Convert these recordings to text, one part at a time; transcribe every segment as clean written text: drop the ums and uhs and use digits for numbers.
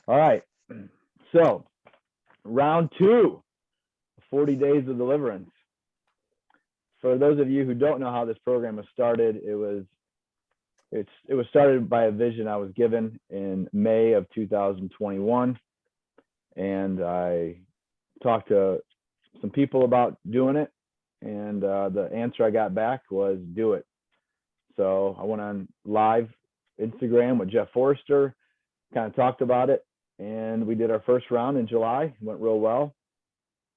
All right. So, round 2, 40 days of deliverance. For those of you who don't know how this program was started, it was started by a vision I was given in May of 2021, and I talked to some people about doing it, and the answer I got back was do it. So I went on live Instagram with Jeff Forrester, kind of talked about it, and we did our first round in July. It went real well,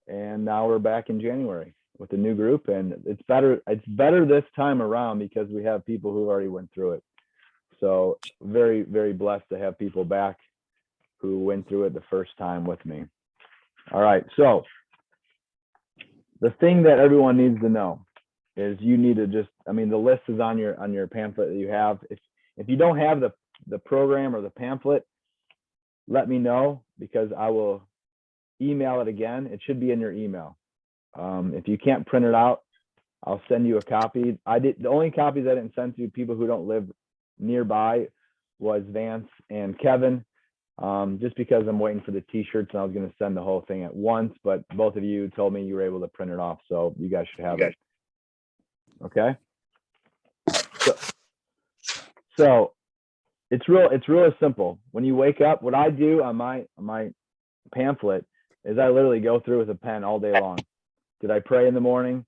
and now we're back in January with a new group, and it's better this time around because we have people who already went through it. So very, very blessed to have people back who went through it the first time with me. All right, so the thing that everyone needs to know is you need to the list is on your pamphlet that you have. If you don't have the program or the pamphlet, let me know because I will email it again. It should be in your email. If you can't print it out, I'll send you a copy. The only copies I didn't send to people who don't live nearby was Vance and Kevin, just because I'm waiting for the t-shirts and I was going to send the whole thing at once, but both of you told me you were able to print it off, so you guys should have it. Okay. So it's really simple. When you wake up, what I do on my pamphlet is I literally go through with a pen all day long. Did I pray in the morning?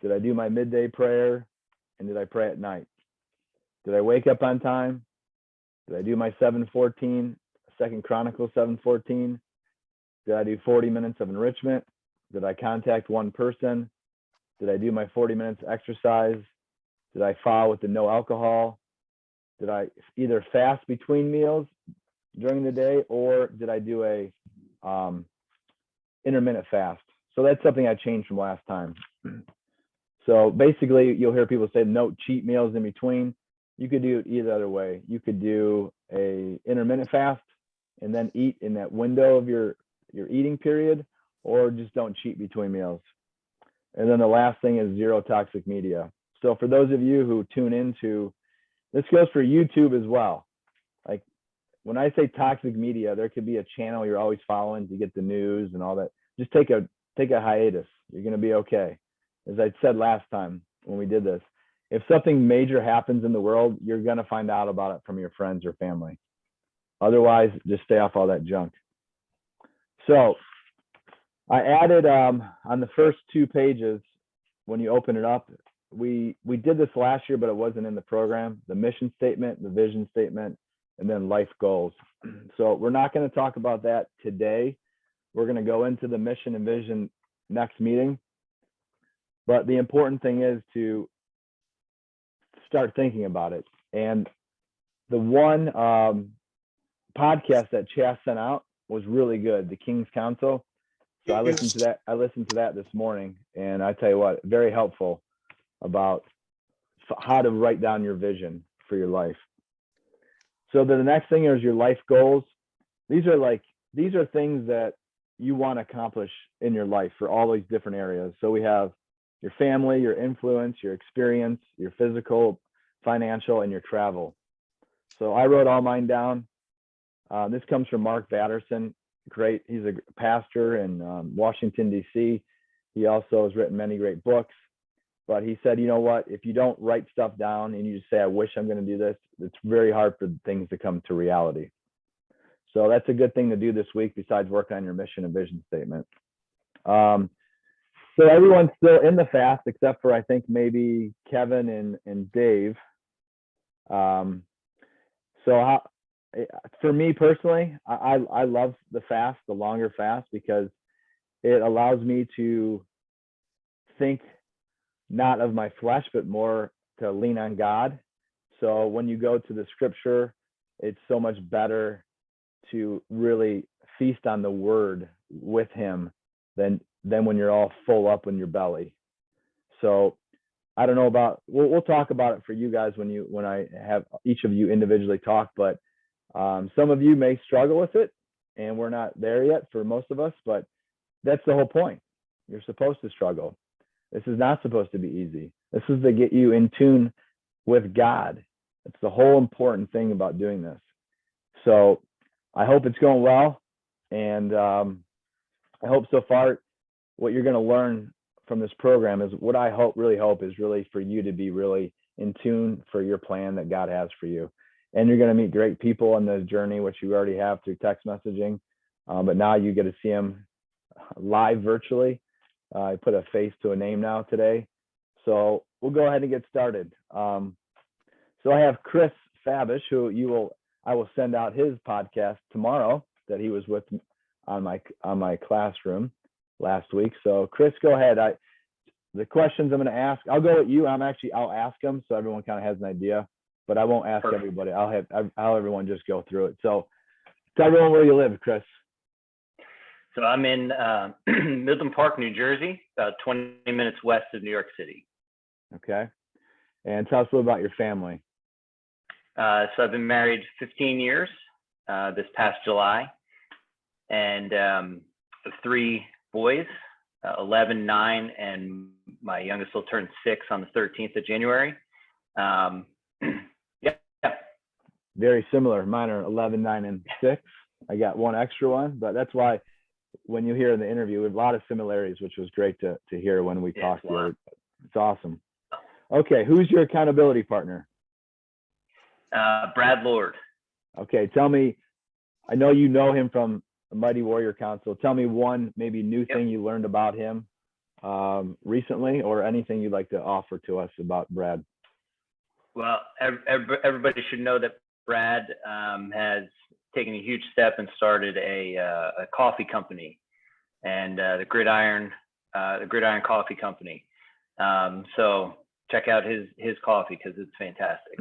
Did I do my midday prayer? And did I pray at night? Did I wake up on time? Did I do my 7:14, 2 Chronicles 7:14? Did I do 40 minutes of enrichment? Did I contact one person? Did I do my 40 minutes exercise? Did I follow with the no alcohol? Did I either fast between meals during the day, or did I do a intermittent fast? So that's something I changed from last time. So basically, you'll hear people say no cheat meals in between. You could do it either other way. You could do a intermittent fast and then eat in that window of your eating period, or just don't cheat between meals. And then the last thing is zero toxic media. So for those of you who tune into, this goes for YouTube as well. Like when I say toxic media, there could be a channel you're always following to get the news and all that. Just take a hiatus. You're going to be okay. As I said last time when we did this, if something major happens in the world, you're going to find out about it from your friends or family. Otherwise, just stay off all that junk. So I added on the first 2 pages, when you open it up, we did this last year, but it wasn't in the program, the mission statement, the vision statement, and then life goals. So we're not going to talk about that today. We're going to go into the mission and vision next meeting. But the important thing is to start thinking about it. And the one podcast that Chas sent out was really good, the King's Council. So I listened to that this morning, and I tell you what, very helpful about how to write down your vision for your life. So the next thing is your life goals. These are things that you want to accomplish in your life for all these different areas. So we have your family, your influence, your experience, your physical, financial, and your travel. So I wrote all mine down. This comes from Mark Batterson. Great. He's a pastor in Washington, D.C. He also has written many great books. But he said, you know what, if you don't write stuff down and you just say, I wish I'm going to do this, it's very hard for things to come to reality. So that's a good thing to do this week besides working on your mission and vision statement. So everyone's still in the fast except for, I think, maybe Kevin and Dave. So for me personally, I love the fast, the longer fast, because it allows me to think not of my flesh, but more to lean on God. So when you go to the scripture, it's so much better to really feast on the word with him than when you're all full up in your belly. So I don't know about, we'll talk about it for you guys when I have each of you individually talk, but some of you may struggle with it, and we're not there yet for most of us, but that's the whole point. You're supposed to struggle. This is not supposed to be easy. This is to get you in tune with God. It's the whole important thing about doing this. So I hope it's going well. And I hope so far what you're going to learn from this program is what I really hope is really for you to be really in tune for your plan that God has for you. And you're going to meet great people on the journey, which you already have through text messaging. But now you get to see them live virtually. I put a face to a name now today. So we'll go ahead and get started. So I have Chris Fabish, who I will send out his podcast tomorrow that he was with on my classroom last week. So Chris, go ahead. The questions I'm going to ask, I'll go with you. I'll ask them so everyone kind of has an idea, but I won't ask everybody. I'll have everyone just go through it. So tell everyone where you live, Chris. So I'm in Midland Park, New Jersey, about 20 minutes west of New York City. Okay. And tell us a little about your family. So I've been married 15 years this past July, and 3 boys, 11, 9, and my youngest will turn 6 on the 13th of January. Yeah. Very similar. Mine are 11, 9, and 6. I got one extra one, but that's why when you hear in the interview, we have a lot of similarities, which was great to hear when we talked to you. It's awesome. Okay, who's your accountability partner? Brad Lord. Okay, tell me, I know you know him from Mighty Warrior Council. Tell me one maybe new thing you learned about him recently, or anything you'd like to offer to us about Brad. Well, everybody should know that Brad has taken a huge step and started a coffee company, and the Gridiron Coffee Company. So check out his coffee because it's fantastic.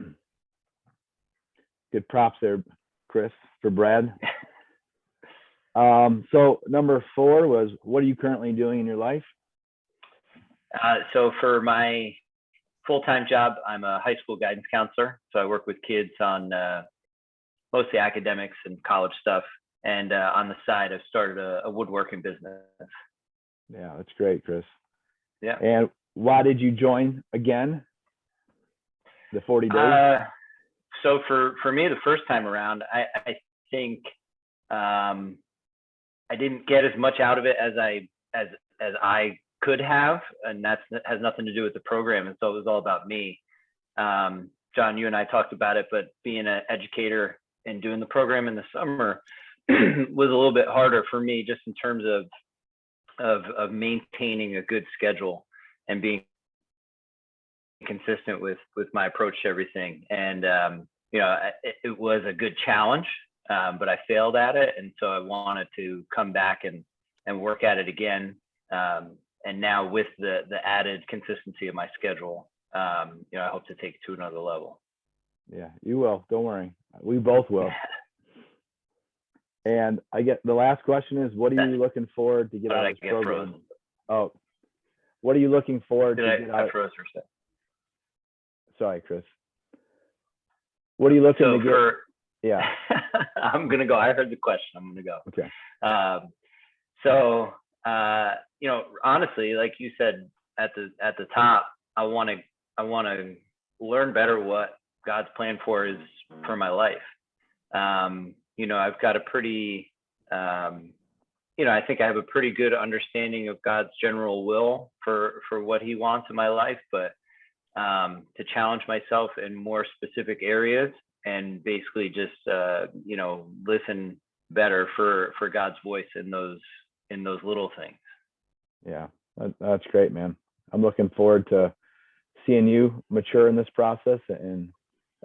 Good props there, Chris, for Brad. So number 4 was, what are you currently doing in your life? So for my full-time job, I'm a high school guidance counselor. So I work with kids on mostly academics and college stuff. And on the side, I've started a woodworking business. Yeah, that's great, Chris. Yeah. And why did you join again? The 40 days? So for me, the first time around, I think I didn't get as much out of it as I could have, and that has nothing to do with the program. And so it was all about me. John, you and I talked about it, but being an educator and doing the program in the summer was a little bit harder for me, just in terms of maintaining a good schedule and being consistent with my approach to everything. And it was a good challenge, but I failed at it, and so I wanted to come back and work at it again. And now with the added consistency of my schedule, I hope to take it to another level. Yeah, you will. Don't worry. We both will. And I get the last question is, what are you looking forward to get out of this program? Frozen. Oh, what are you looking forward to get out? I froze for a second. Sorry, Chris. What are you looking to get? Yeah. I'm going to go. I heard the question. I'm going to go. Okay. So, honestly, like you said at the top, I want to learn better what God's plan is for my life. I've got a pretty, I think I have a pretty good understanding of God's general will for what He wants in my life, but to challenge myself in more specific areas and basically just listen better for God's voice in those little things. Yeah, that's great, man. I'm looking forward to seeing you mature in this process and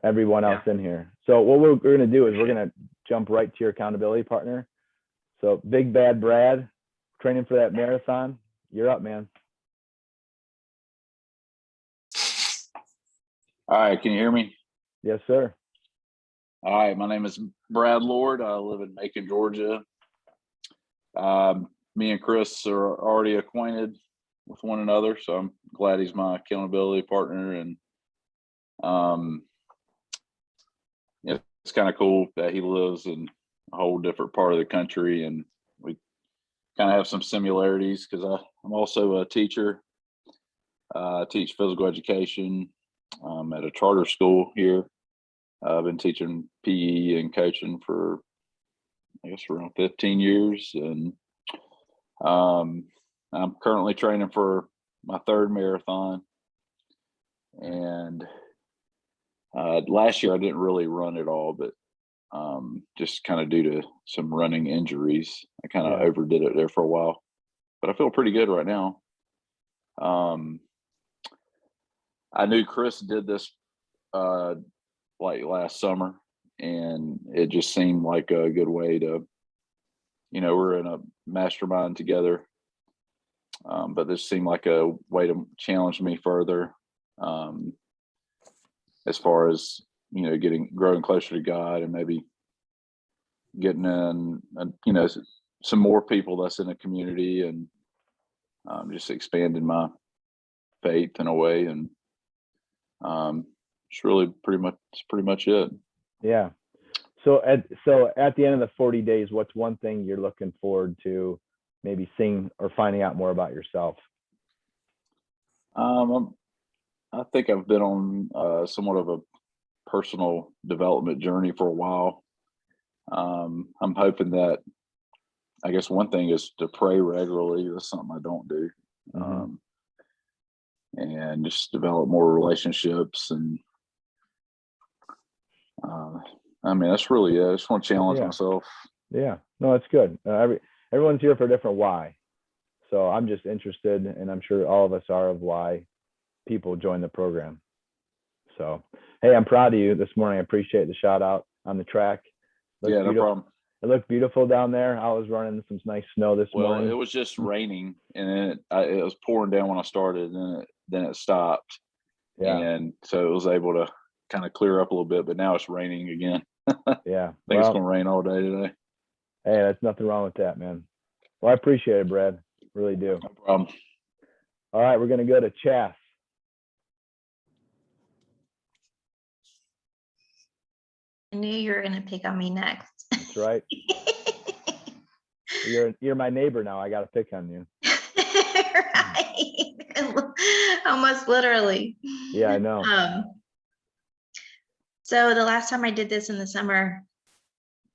everyone else in here. So what we're going to do is we're going to jump right to your accountability partner. So Big Bad Brad, training for that marathon. You're up, man. All right, can you hear me? Yes, sir. All right, my name is Brad Lord. I live in Macon, Georgia. Me and Chris are already acquainted with one another, so I'm glad he's my accountability partner. And it's kind of cool that he lives in a whole different part of the country, and we kind of have some similarities because I'm also a teacher. I teach physical education at a charter school here. I've been teaching PE and coaching for I guess around 15 years, and I'm currently training for my third marathon. And last year I didn't really run at all, but just kind of due to some running injuries, I kind of Yeah. overdid it there for a while. But I feel pretty good right now. I knew Chris did this like last summer, and it just seemed like a good way to, we're in a mastermind together, but this seemed like a way to challenge me further, as far as growing closer to God, and maybe getting in, some more people that's in the community, and just expanding my faith in a way, and it's really pretty much it. Yeah. So at the end of the 40 days, what's one thing you're looking forward to maybe seeing or finding out more about yourself? I think I've been on somewhat of a personal development journey for a while. I'm hoping that, I guess one thing is to pray regularly. That's something I don't do. And just develop more relationships, and that's really it. I just want to challenge myself. Yeah, no, that's good. Everyone's here for a different why. So I'm just interested, and I'm sure all of us are, of why people join the program. So, hey, I'm proud of you this morning. I appreciate the shout out on the track. Yeah, no problem. It looked beautiful down there. I was running some nice snow this morning. Well, it was just raining, and it was pouring down when I started, and then it stopped. Yeah. And so it was able to kind of clear up a little bit, but now it's raining again. Yeah. I think it's going to rain all day today. Hey, there's nothing wrong with that, man. Well, I appreciate it, Brad. Really do. No problem. All right, we're going to go to Chas. I knew you were going to pick on me next. That's right. You're my neighbor now. I got to pick on you. Right. Almost literally. Yeah, I know. So the last time I did this in the summer,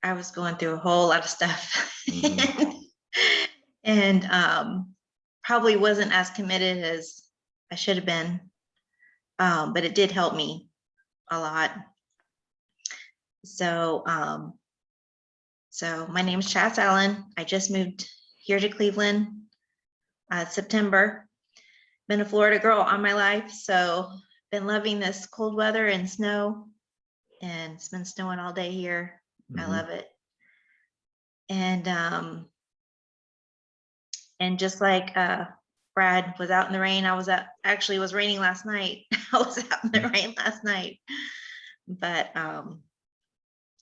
I was going through a whole lot of stuff. And probably wasn't as committed as I should have been. But it did help me a lot. So my name is Chas Allen. I just moved here to Cleveland September. Been a Florida girl all my life, so been loving this cold weather and snow, and it's been snowing all day here. I love it. And just like Brad was out in the rain, it was raining last night. I was out in the rain last night, but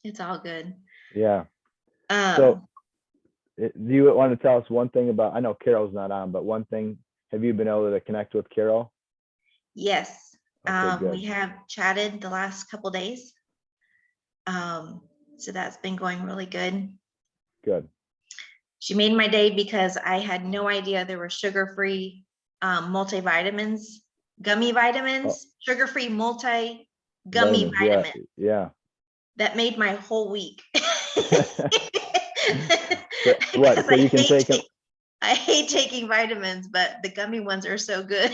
it's all good. Yeah. So do you want to tell us one thing about, I know Carol's not on, but one thing, have you been able to connect with Carol? Yes. Okay, we have chatted the last couple days. So that's been going really good. Good. She made my day because I had no idea there were sugar-free multivitamins, gummy vitamins, sugar-free multi-gummy vitamins. Yeah. That made my whole week. What? So you can take them. I hate taking vitamins, but the gummy ones are so good.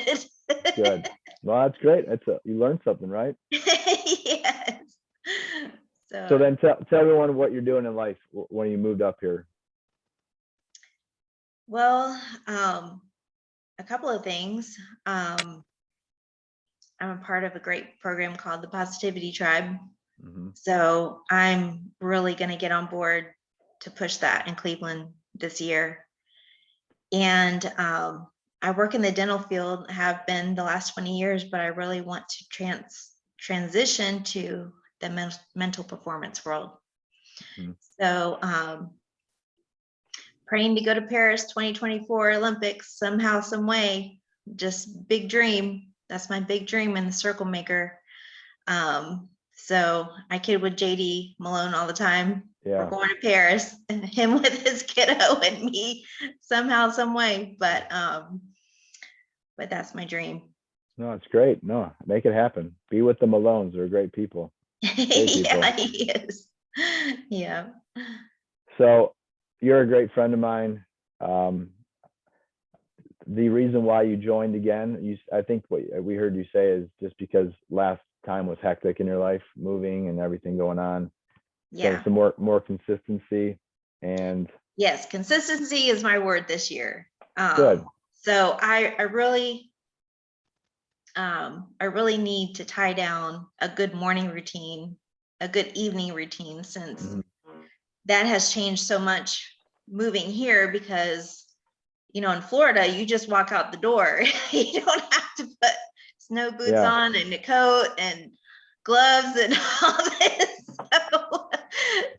Good. Well, that's great. You learned something, right? Yes. So then tell everyone what you're doing in life when you moved up here. Well, a couple of things. I'm a part of a great program called the Positivity Tribe. So I'm really going to get on board to push that in Cleveland this year. And I work in the dental field, have been the last 20 years, but I really want to transition to the mental performance world. So praying to go to Paris 2024 Olympics somehow, some way, just big dream. That's my big dream in the circle maker. So I kid with JD Malone all the time. Yeah. We're going to Paris, and him with his kiddo and me somehow, some way. But that's my dream. No, it's great. No, make it happen. Be with the Malones. They're great people. Yeah, he is. Yeah. So you're a great friend of mine. The reason why you joined again, I think what we heard you say is just because last time was hectic in your life, moving and everything going on. Yeah. So some more consistency and. Yes, consistency is my word this year. Good. So I really need to tie down a good morning routine, a good evening routine, since that has changed so much moving here, because in Florida, you just walk out the door. You don't have to put snow boots on and a coat and gloves and all this.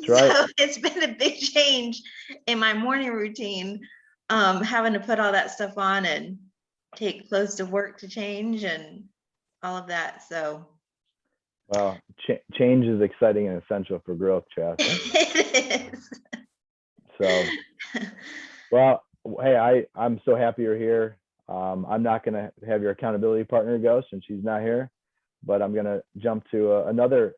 So it's been a big change in my morning routine, having to put all that stuff on and take clothes to work to change and all of that. So, well, change is exciting and essential for growth, Chas. It is. So, well, hey, I'm so happy you're here. I'm not going to have your accountability partner go since she's not here, but I'm going to jump to another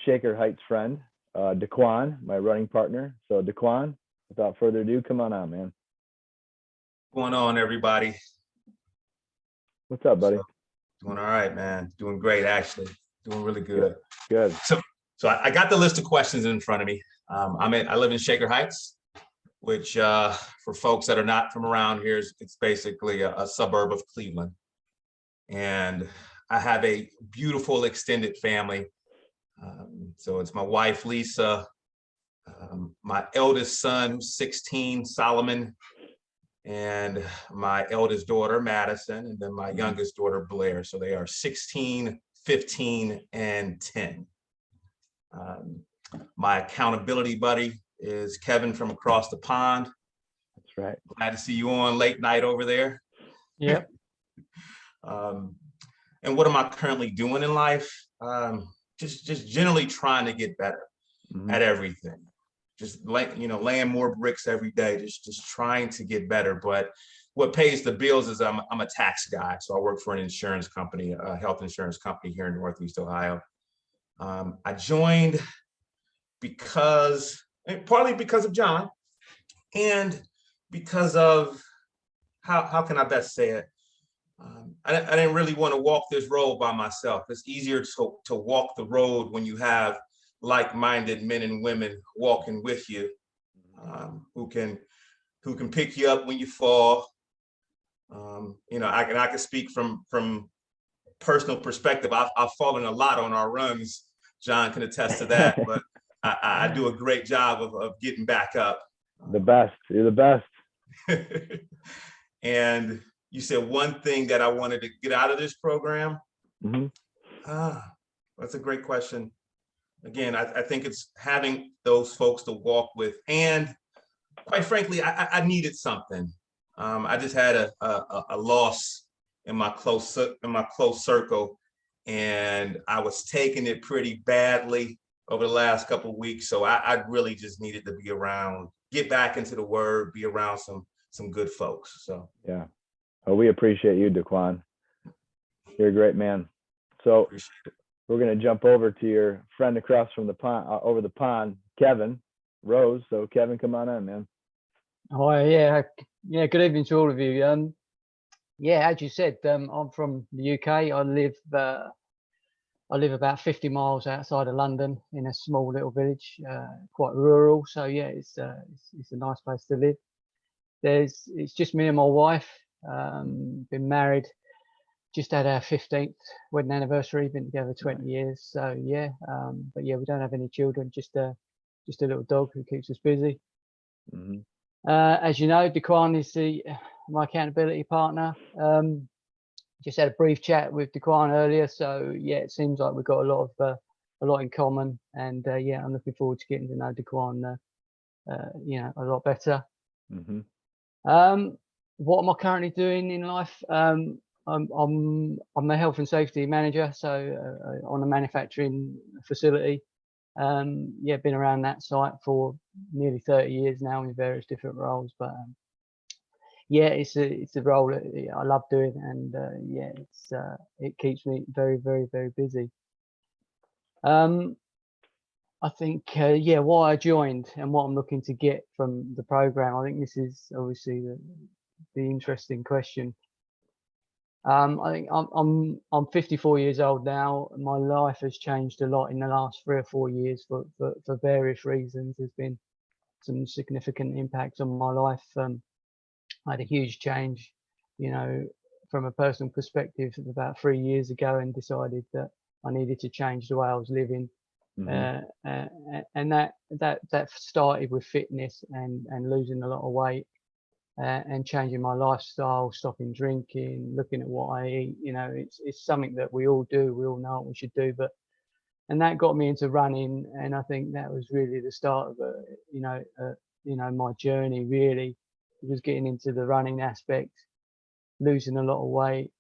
Shaker Heights friend, Daquan, my running partner. So Daquan, without further ado, come on man. What's going on, everybody? What's up, buddy? Doing all right, man. Doing great, actually. Doing really good. Good. So I got the list of questions in front of me. I live in Shaker Heights, which for folks that are not from around here, it's basically a suburb of Cleveland. And I have a beautiful extended family. So it's my wife, Lisa, my eldest son, 16, Solomon, and my eldest daughter, Madison, and then my youngest daughter, Blair. So they are 16, 15, and 10. My accountability buddy is Kevin from across the pond. That's right. Glad to see you on late night over there. Yep. And what am I currently doing in life? Just generally trying to get better at everything. Just laying more bricks every day, just trying to get better. But what pays the bills is I'm a tax guy. So I work for an insurance company, a health insurance company here in Northeast Ohio. I joined partly because of John, and because of, how can I best say it? I didn't really want to walk this road by myself. It's easier to walk the road when you have like-minded men and women walking with you, who can pick you up when you fall. I can speak from personal perspective. I've fallen a lot on our runs. John can attest to that, but I do a great job of getting back up. The best. You're the best. And you said one thing that I wanted to get out of this program. That's a great question. Again, I think it's having those folks to walk with, and quite frankly, I needed something. I just had a loss in my close circle, and I was taking it pretty badly over the last couple of weeks. So I really just needed to be around, get back into the Word, be around some good folks. So yeah, we appreciate you, Daquan. You're a great man. So we're going to jump over to your friend across from the pond, over the pond, Kevin Rose. So Kevin, come on in, man. Hi, yeah. Good evening to all of you. As you said, I'm from the UK. I live about 50 miles outside of London in a small little village, quite rural. So yeah, it's a nice place to live. It's just me and my wife. Been married, just had our 15th wedding anniversary. Been together 20 years. So yeah, but yeah, we don't have any children. Just a little dog who keeps us busy. As you know, Daquan is my accountability partner. Just had a brief chat with Daquan earlier, so yeah, it seems like we've got a lot in common, and yeah, I'm looking forward to getting to know Daquan, a lot better. What am I currently doing in life? I'm a health and safety manager, so on a manufacturing facility. Been around that site for nearly 30 years now in various different roles, but yeah, it's a role that I love doing, and yeah, it keeps me very, very, very busy. I think, yeah, why I joined and what I'm looking to get from the program. I think this is obviously the interesting question. I think I'm 54 years old now. My life has changed a lot in the last 3 or 4 years for various reasons. There's been some significant impacts on my life. I had a huge change, you know, from a personal perspective about 3 years ago, and decided that I needed to change the way I was living. And that started with fitness and losing a lot of weight, and changing my lifestyle, stopping drinking, looking at what I eat. You know, it's something that we all do. We all know what we should do, and that got me into running, and I think that was really the start of my journey. Really, it was getting into the running aspect, losing a lot of weight,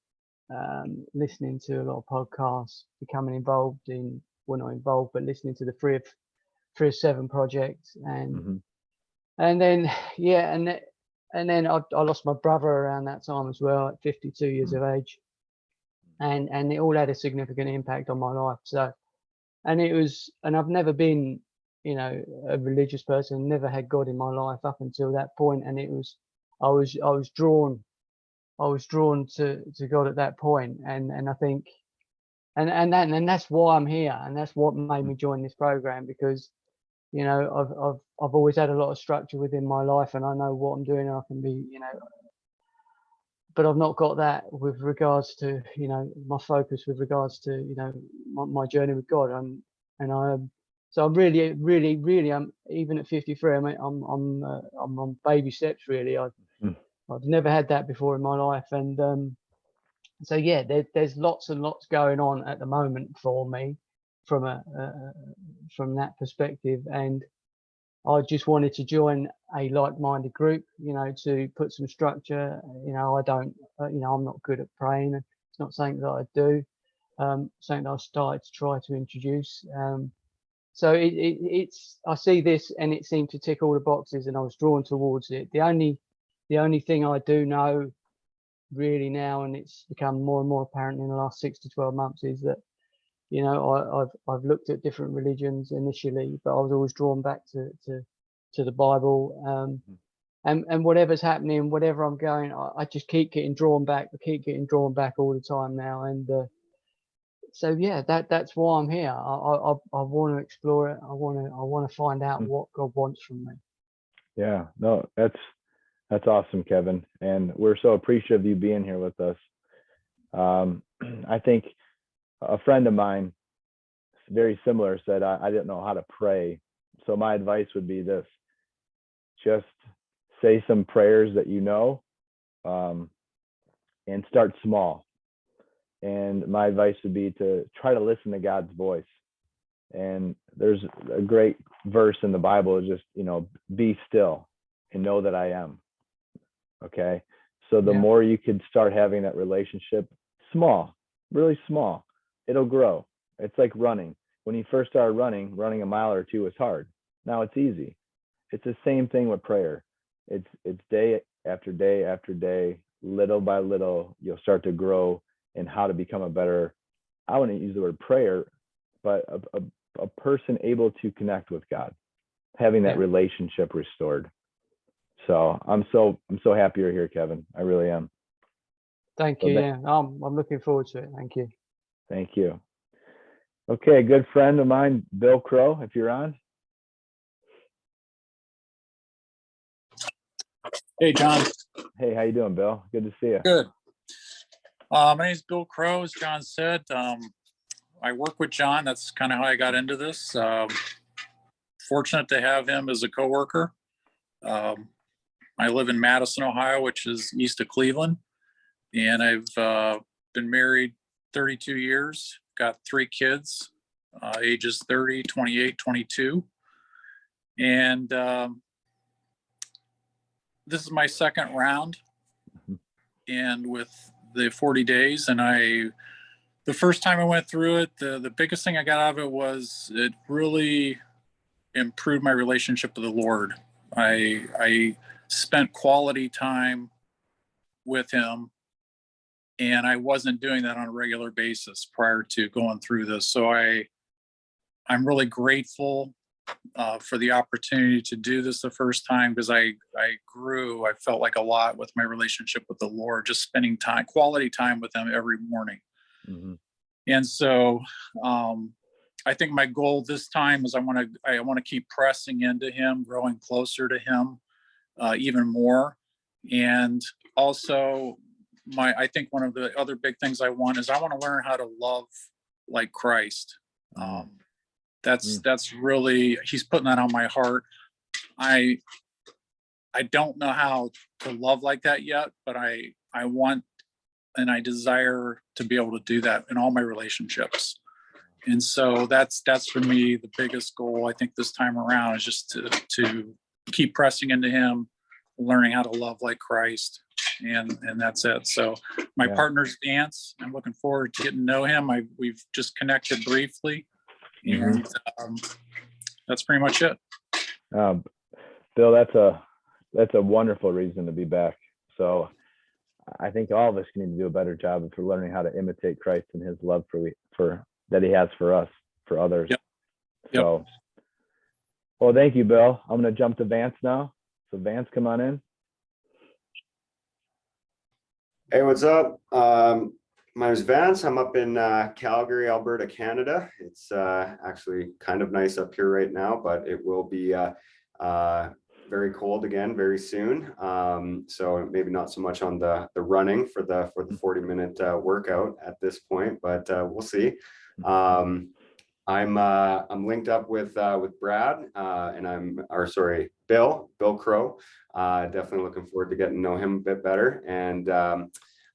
listening to a lot of podcasts, becoming involved in, well, not involved, but listening to the 3 of 7 project, and then and then I lost my brother around that time as well, at 52 years of age, and it all had a significant impact on my life. So, and I've never been, you know, a religious person, never had God in my life up until that point, and I was drawn to God at that point, and I think, and that's why I'm here, and that's what made me join this program, because, you know, I've always had a lot of structure within my life, and I know what I'm doing, and I can be, you know, but I've not got that with regards to, you know, my focus with regards to, you know, my journey with God. So I'm really, I'm even at 53. I'm on baby steps, really. I've never had that before in my life, and so yeah, there's lots and lots going on at the moment for me from that perspective, and I just wanted to join a like-minded group, you know, to put some structure. You know, I'm not good at praying. It's not something that I do. Something that I started to try to introduce. So it's I see this, and it seemed to tick all the boxes, and I was drawn towards it. The only thing I do know really now, and it's become more and more apparent in the last 6 to 12 months, is that, you know, I've looked at different religions initially, but I was always drawn back to the Bible. And whatever's happening, whatever I'm going, I just keep getting drawn back. I keep getting drawn back all the time now, and so yeah, that's why I'm here. I want to explore it. I want to find out what God wants from me. Yeah, no, that's awesome, Kevin, and we're so appreciative of you being here with us. I think a friend of mine, very similar, said I didn't know how to pray. So my advice would be this: just say some prayers that you know, and start small. And my advice would be to try to listen to God's voice. And there's a great verse in the Bible, just, you know, be still and know that I am. Okay. So the more you could start having that relationship, small, really small, it'll grow. It's like running. When you first started running a mile or two was hard. Now it's easy. It's the same thing with prayer. It's day after day after day, little by little, you'll start to grow in how to become a better, I wouldn't use the word prayer, but a person able to connect with God, having that relationship restored. So I'm so happy you're here, Kevin. I really am. Thank you. Yeah, I'm looking forward to it. Thank you. Thank you. Okay, a good friend of mine, Bill Crow, if you're on. Hey, John. Hey, how you doing, Bill? Good to see you. Good. My name is Bill Crow, as John said. I work with John. That's kind of how I got into this. Fortunate to have him as a coworker. I live in Madison, Ohio, which is east of Cleveland, and I've been married 32 years, got 3 kids, ages 30, 28, 22. And this is my second round, and with the 40 days, and the first time I went through it, the biggest thing I got out of it was it really improved my relationship with the Lord. I spent quality time with him, and I wasn't doing that on a regular basis prior to going through this. So I I'm really grateful for the opportunity to do this the first time, because I felt like a lot with my relationship with the Lord, just spending quality time with him every morning. Mm-hmm. And so I think my goal this time is I want to keep pressing into him, growing closer to him even more. And also I think one of the other big things I want is I want to learn how to love like Christ. That's really, he's putting that on my heart. I don't know how to love like that yet, but I want and I desire to be able to do that in all my relationships. And so that's for me the biggest goal I think this time around, is just to keep pressing into him, learning how to love like Christ, and that's it. So my partner's Vance. I'm looking forward to getting to know him. We've just connected briefly, and that's pretty much it. Bill, that's a wonderful reason to be back. So I think all of us need to do a better job of learning how to imitate Christ and his love for that he has for us, for others. Yep. So, well, thank you, Bill. I'm going to jump to Vance now. So Vance, come on in. Hey, what's up? My name is Vance. I'm up in Calgary, Alberta, Canada. It's actually kind of nice up here right now, but it will be very cold again very soon. So maybe not so much on the running for the 40-minute workout at this point, but we'll see. I'm linked up with Brad and Bill Crow. Definitely looking forward to getting to know him a bit better. And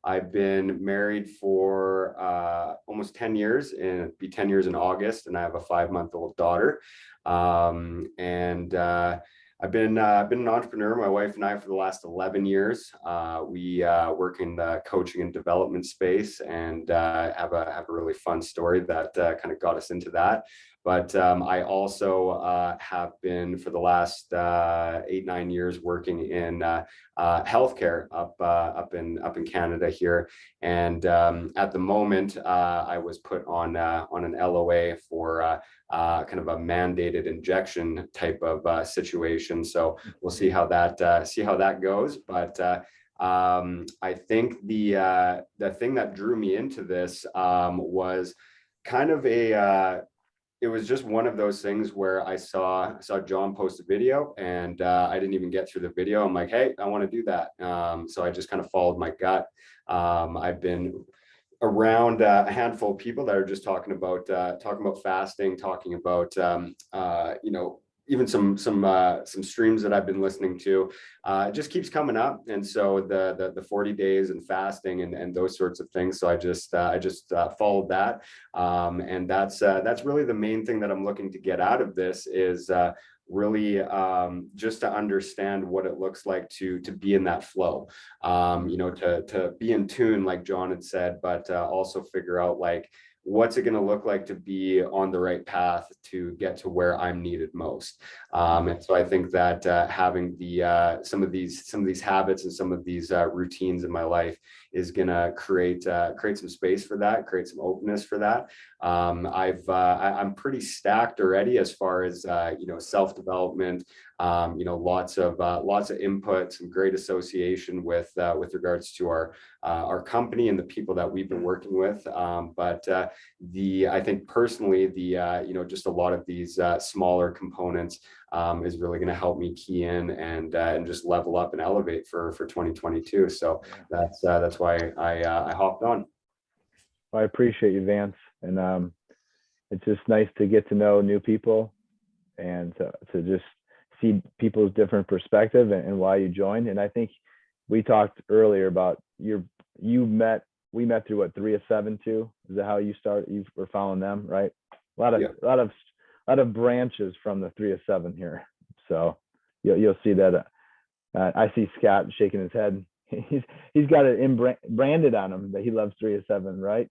I've been married for almost 10 years, and it'll be 10 years in August, and I have a 5-month-old daughter. I've been an entrepreneur, my wife and I, for the last 11 years. We work in the coaching and development space, and have a really fun story that kind of got us into that. But I also have been for the last 8-9 years working in healthcare up in Canada here. And at the moment, I was put on an LOA for kind of a mandated injection type of situation. So we'll see how that goes. But I think the thing that drew me into this was kind of it was just one of those things where I saw John post a video, and I didn't even get through the video. I'm like, hey, I want to do that. So I just kind of followed my gut. I've been around a handful of people that are just talking about fasting, talking about even some streams that I've been listening to. It just keeps coming up, and so the 40 days and fasting and those sorts of things. So I just followed that, and that's really the main thing that I'm looking to get out of this is really just to understand what it looks like to be in that flow, to be in tune, like John had said, but also figure out like what's it going to look like to be on the right path to get to where I'm needed most. And so I think that having some of these habits and some of these routines in my life is going to create some space for that, create some openness for that. I'm pretty stacked already as far as self-development, lots of input, some great association with regards to our company and the people that we've been working with. But I think personally, just a lot of these smaller components is really going to help me key in and just level up and elevate for 2022. So that's why I hopped on. Well, I appreciate you, Vance, and it's just nice to get to know new people and to just see people's different perspective and why you joined. And I think we talked earlier about we met through what, 3 of 7 too? Is that how you started? You were following them, right? A lot of branches from the 3 of 7 here. So you'll see that. I see Scott shaking his head. He's got it branded on him that he loves 3 of 7, right?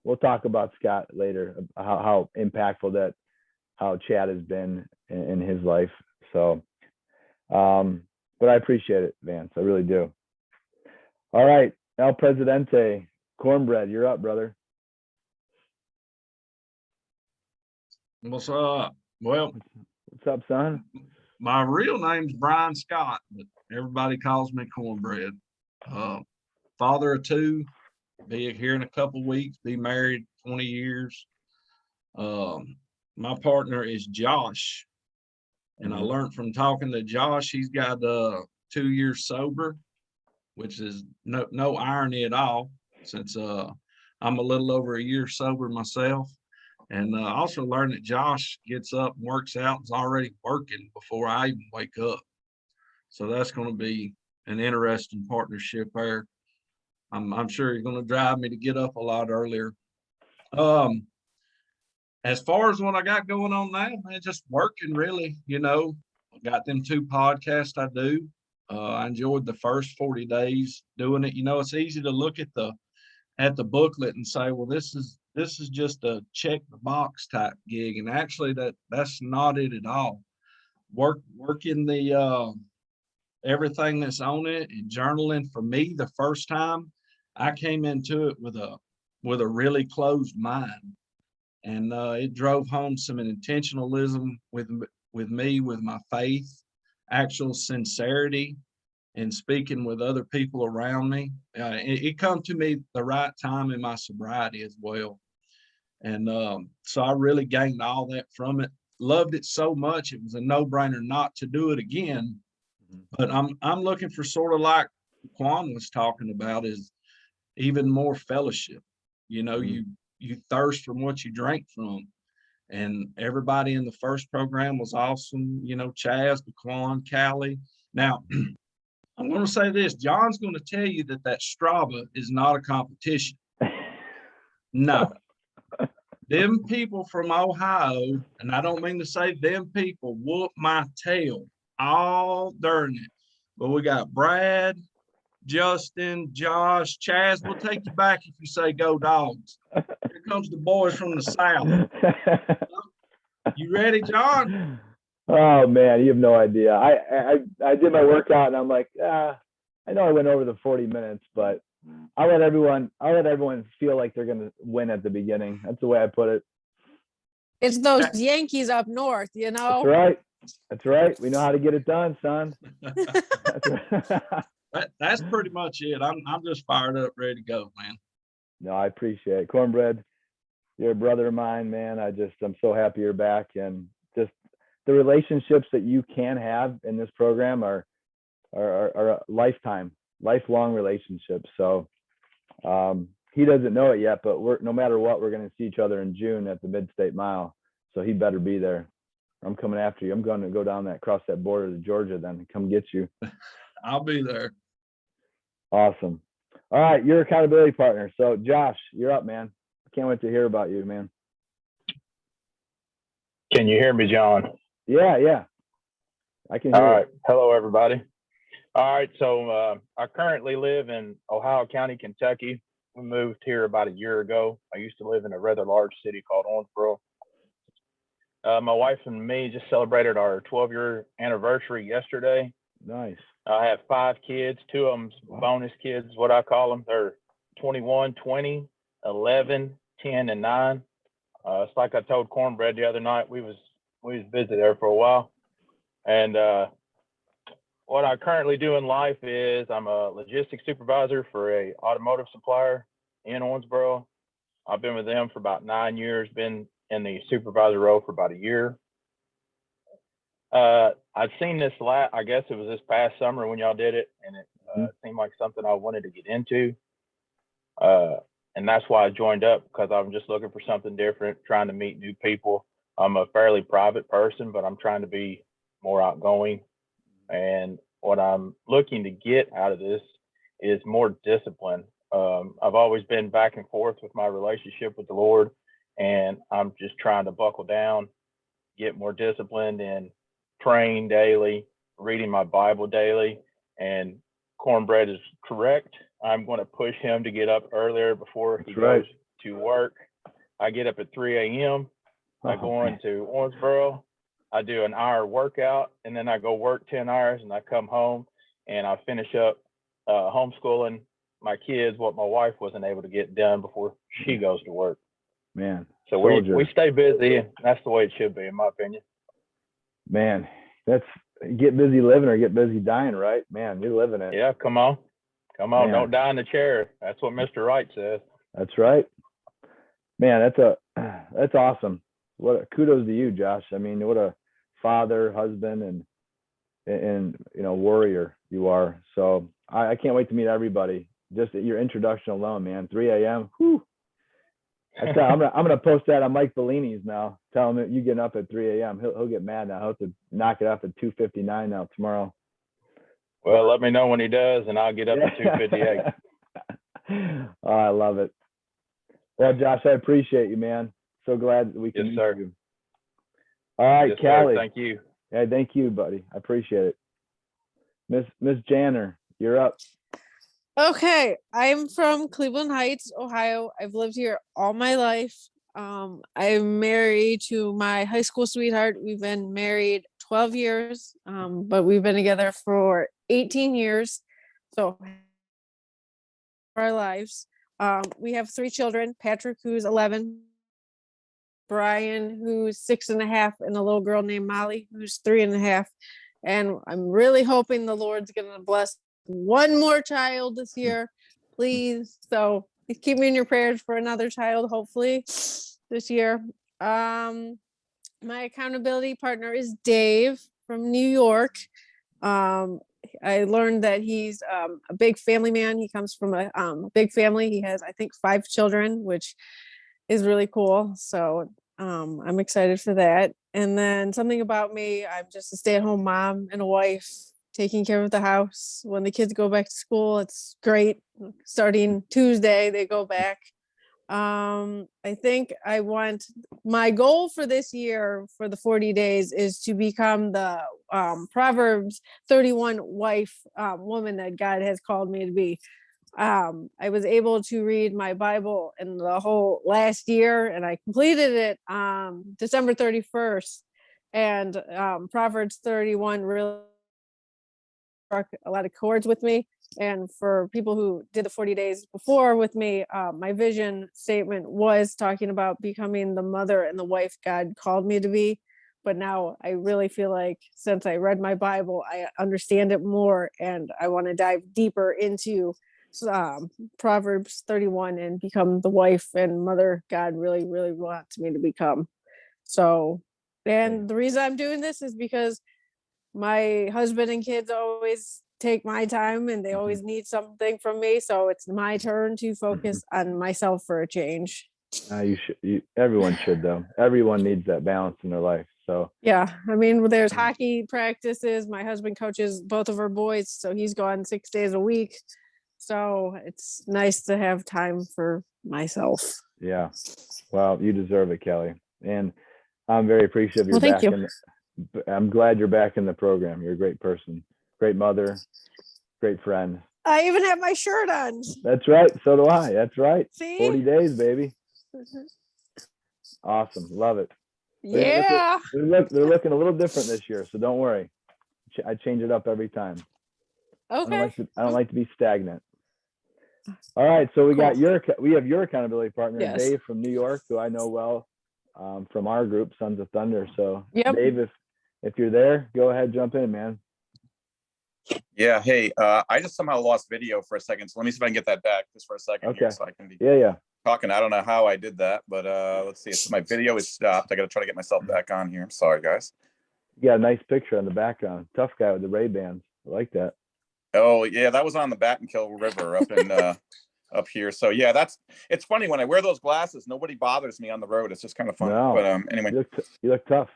We'll talk about Scott later, how impactful how Chad has been in his life. So, but I appreciate it, Vance. I really do. All right, El Presidente, Cornbread, you're up, brother. What's up? Well, What's up, son? my real name's Brian Scott, but everybody calls me Cornbread. Father of two, be here in a couple weeks, be married 20 years. My partner is Josh, and I learned from talking to Josh, he's got 2 years sober, which is no irony at all, since I'm a little over a year sober myself. And I also learned that Josh gets up and works out and is already working before I even wake up. So that's going to be an interesting partnership there. I'm sure you're going to drive me to get up a lot earlier. As far as what I got going on now, man, just working really, got them 2 podcasts I do. I enjoyed the first 40 days doing it. It's easy to look at the booklet and say, well, this is just a check the box type gig. And actually that's not it at all. Working the everything that's on it and journaling. For me, the first time I came into it with a really closed mind. And it drove home some intentionalism with me, with my faith, actual sincerity, and speaking with other people around me. It come to me the right time in my sobriety as well. And so I really gained all that from it. Loved it so much, it was a no-brainer not to do it again. But I'm looking for sort of like Quan was talking about, is even more fellowship. You thirst from what you drank from. And everybody in the first program was awesome. Chaz, Quan, Callie. Now, I'm going to say this. John's going to tell you that Strava is not a competition. No. Them people from Ohio, and I don't mean to say them people, whoop my tail all during it. But we got Brad, Justin, Josh, Chaz will take you back if you say go Dogs. Here comes the boys from the South. You ready, John? Oh man, you have no idea. I did my workout and I'm like, I know I went over the 40 minutes, but I'll let everyone feel like they're gonna win at the beginning. That's the way I put it. It's those Yankees up north, That's right. That's right. We know how to get it done, son. That's pretty much it. I'm just fired up, ready to go, man. No, I appreciate it. Cornbread, you're a brother of mine, man. I'm so happy you're back, and just the relationships that you can have in this program are a lifelong relationships. So he doesn't know it yet, but no matter what, we're going to see each other in June at the Mid-State Mile. So he better be there. I'm coming after you. I'm going to go down across that border to Georgia then and come get you. I'll be there. Awesome. All right, your accountability partner. So Josh, you're up, man. I can't wait to hear about you, man. Can you hear me, John? Yeah. I can hear All you. right. Hello, everybody. All right. So I currently live in Ohio County, Kentucky. We moved here about a year ago. I used to live in a rather large city called Owensboro. My wife and me just celebrated our 12-year anniversary yesterday. Nice. I have 5 kids. 2 of them bonus kids, what I call them. They're 21, 20, 11, 10, and 9. It's like I told Cornbread the other night. We was busy there for a while. And what I currently do in life is I'm a logistics supervisor for a automotive supplier in Owensboro. I've been with them for about 9 years, been in the supervisor role for about a year. I'd seen this I guess it was this past summer when y'all did it, and it seemed like something I wanted to get into. And that's why I joined up, because I'm just looking for something different, trying to meet new people. I'm a fairly private person, but I'm trying to be more outgoing. And what I'm looking to get out of this is more discipline. I've always been back and forth with my relationship with the Lord, and I'm just trying to buckle down, get more disciplined, and praying daily, reading my Bible daily. And Cornbread is correct. I'm going to push him to get up earlier before he goes to work. I get up at 3 a.m. I go into Owensboro. I do an hour workout, and then I go work 10 hours, and I come home and I finish up homeschooling my kids, what my wife wasn't able to get done before she goes to work. Man. So we soldier. stay busy, and that's the way it should be, in my opinion. Man, that's get busy living or get busy dying, right? Man, you're living it. Yeah, come on. Man. Don't die in the chair. That's what Mr. Wright says. That's right. Man, that's awesome. Kudos to you, Josh. I mean, what a father, husband, and warrior you are. So I can't wait to meet everybody. Just at your introduction alone, man. 3 a.m. Whew. I'm gonna post that on Mike Bellini's now. Tell him that you getting up at 3 a.m. He'll get mad now. He'll have to knock it off at 2:59 now tomorrow. Well, let me know when he does, and I'll get up at 2:58. Oh, I love it. Well, Josh, I appreciate you, man. So glad that we can Yes, meet sir. you. All right, Yes, Callie. sir. Thank you. Yeah, thank you, buddy. I appreciate it. Miss Janner, you're up. Okay, I'm from Cleveland Heights, Ohio. I've lived here all my life. I'm married to my high school sweetheart. We've been married 12 years, but we've been together for 18 years. So our lives. We have 3 children, Patrick, who's 11, Brian, who's 6.5, and a little girl named Molly, who's 3.5. And I'm really hoping the Lord's gonna bless one more child this year, please. So keep me in your prayers for another child, hopefully this year. My accountability partner is Dave from New York. I learned that he's a big family man. He comes from a big family. He has, I think, 5 children, which is really cool. So I'm excited for that. And then something about me, I'm just a stay-at-home mom and a wife, taking care of the house. When the kids go back to school, it's great. Starting Tuesday, they go back. I think my goal for this year for the 40 days is to become the Proverbs 31 wife, woman that God has called me to be. I was able to read my Bible in the whole last year, and I completed it December 31st. And Proverbs 31 really struck a lot of chords with me. And for people who did the 40 days before with me, my vision statement was talking about becoming the mother and the wife God called me to be. But now I really feel like since I read my Bible, I understand it more, and I want to dive deeper into Proverbs 31 and become the wife and mother God really, really wants me to become. So, and the reason I'm doing this is because my husband and kids always take my time, and they always need something from me. So it's my turn to focus on myself for a change. Everyone should, though. Everyone needs that balance in their life. So yeah, I mean, there's hockey practices. My husband coaches both of our boys, so he's gone 6 days a week. So it's nice to have time for myself. Yeah. Well, you deserve it, Kelly. And I'm very appreciative you're Well, thank back. you. I'm glad you're back in the program. You're a great person, great mother, great friend. I even have my shirt on. That's right. So do I. That's right. See? 40 days, baby. Awesome. Love it. Yeah. They're looking a little different this year, so don't worry. I change it up every time. Okay. I don't like to be stagnant. All right, so we have your accountability partner, Yes. Dave from New York, who I know well from our group, Sons of Thunder. So Yep. Dave, if you're there, go ahead, jump in, man. Yeah. Hey, I just somehow lost video for a second. So let me see if I can get that back just for a second. Okay. Here so I can be Yeah. talking. I don't know how I did that, but let's see. So my video is stopped. I got to try to get myself back on here. I'm sorry, guys. You got a nice picture in the background. Tough guy with the Ray-Bans. I like that. Oh yeah, that was on the Battenkill River up in up here. So yeah, it's funny when I wear those glasses, nobody bothers me on the road. It's just kind of fun. No. But anyway. You look tough.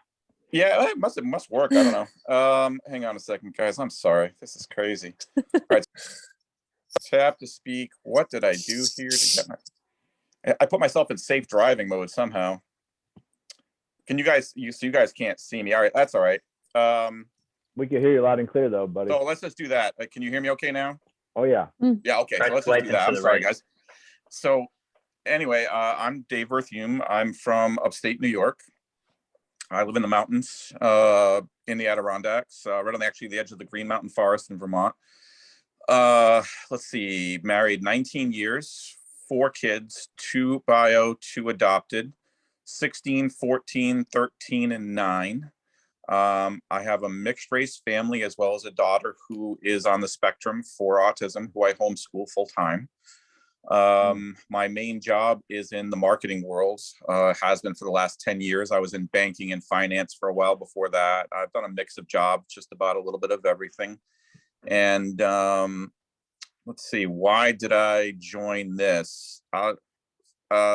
Yeah, it must work. I don't know. Hang on a second, guys. I'm sorry. This is crazy. All right. Tap to speak. What did I do here to get I put myself in safe driving mode somehow. Can you guys you guys can't see me. All right, that's all right. We can hear you loud and clear though, buddy. So let's just do that. Can you hear me okay now? Oh yeah. Yeah, okay. So let's just do that. I'm sorry, guys. So anyway, I'm Dave Berthume. I'm from upstate New York. I live in the mountains in the Adirondacks, right on the edge of the Green Mountain Forest in Vermont. Let's see, married 19 years, 4 kids, 2 bio, 2 adopted, 16, 14, 13, and 9. I have a mixed race family as well as a daughter who is on the spectrum for autism, who I homeschool full time. My main job is in the marketing world, has been for the last 10 years. I was in banking and finance for a while before that. I've done a mix of jobs, just about a little bit of everything. And let's see, why did I join this?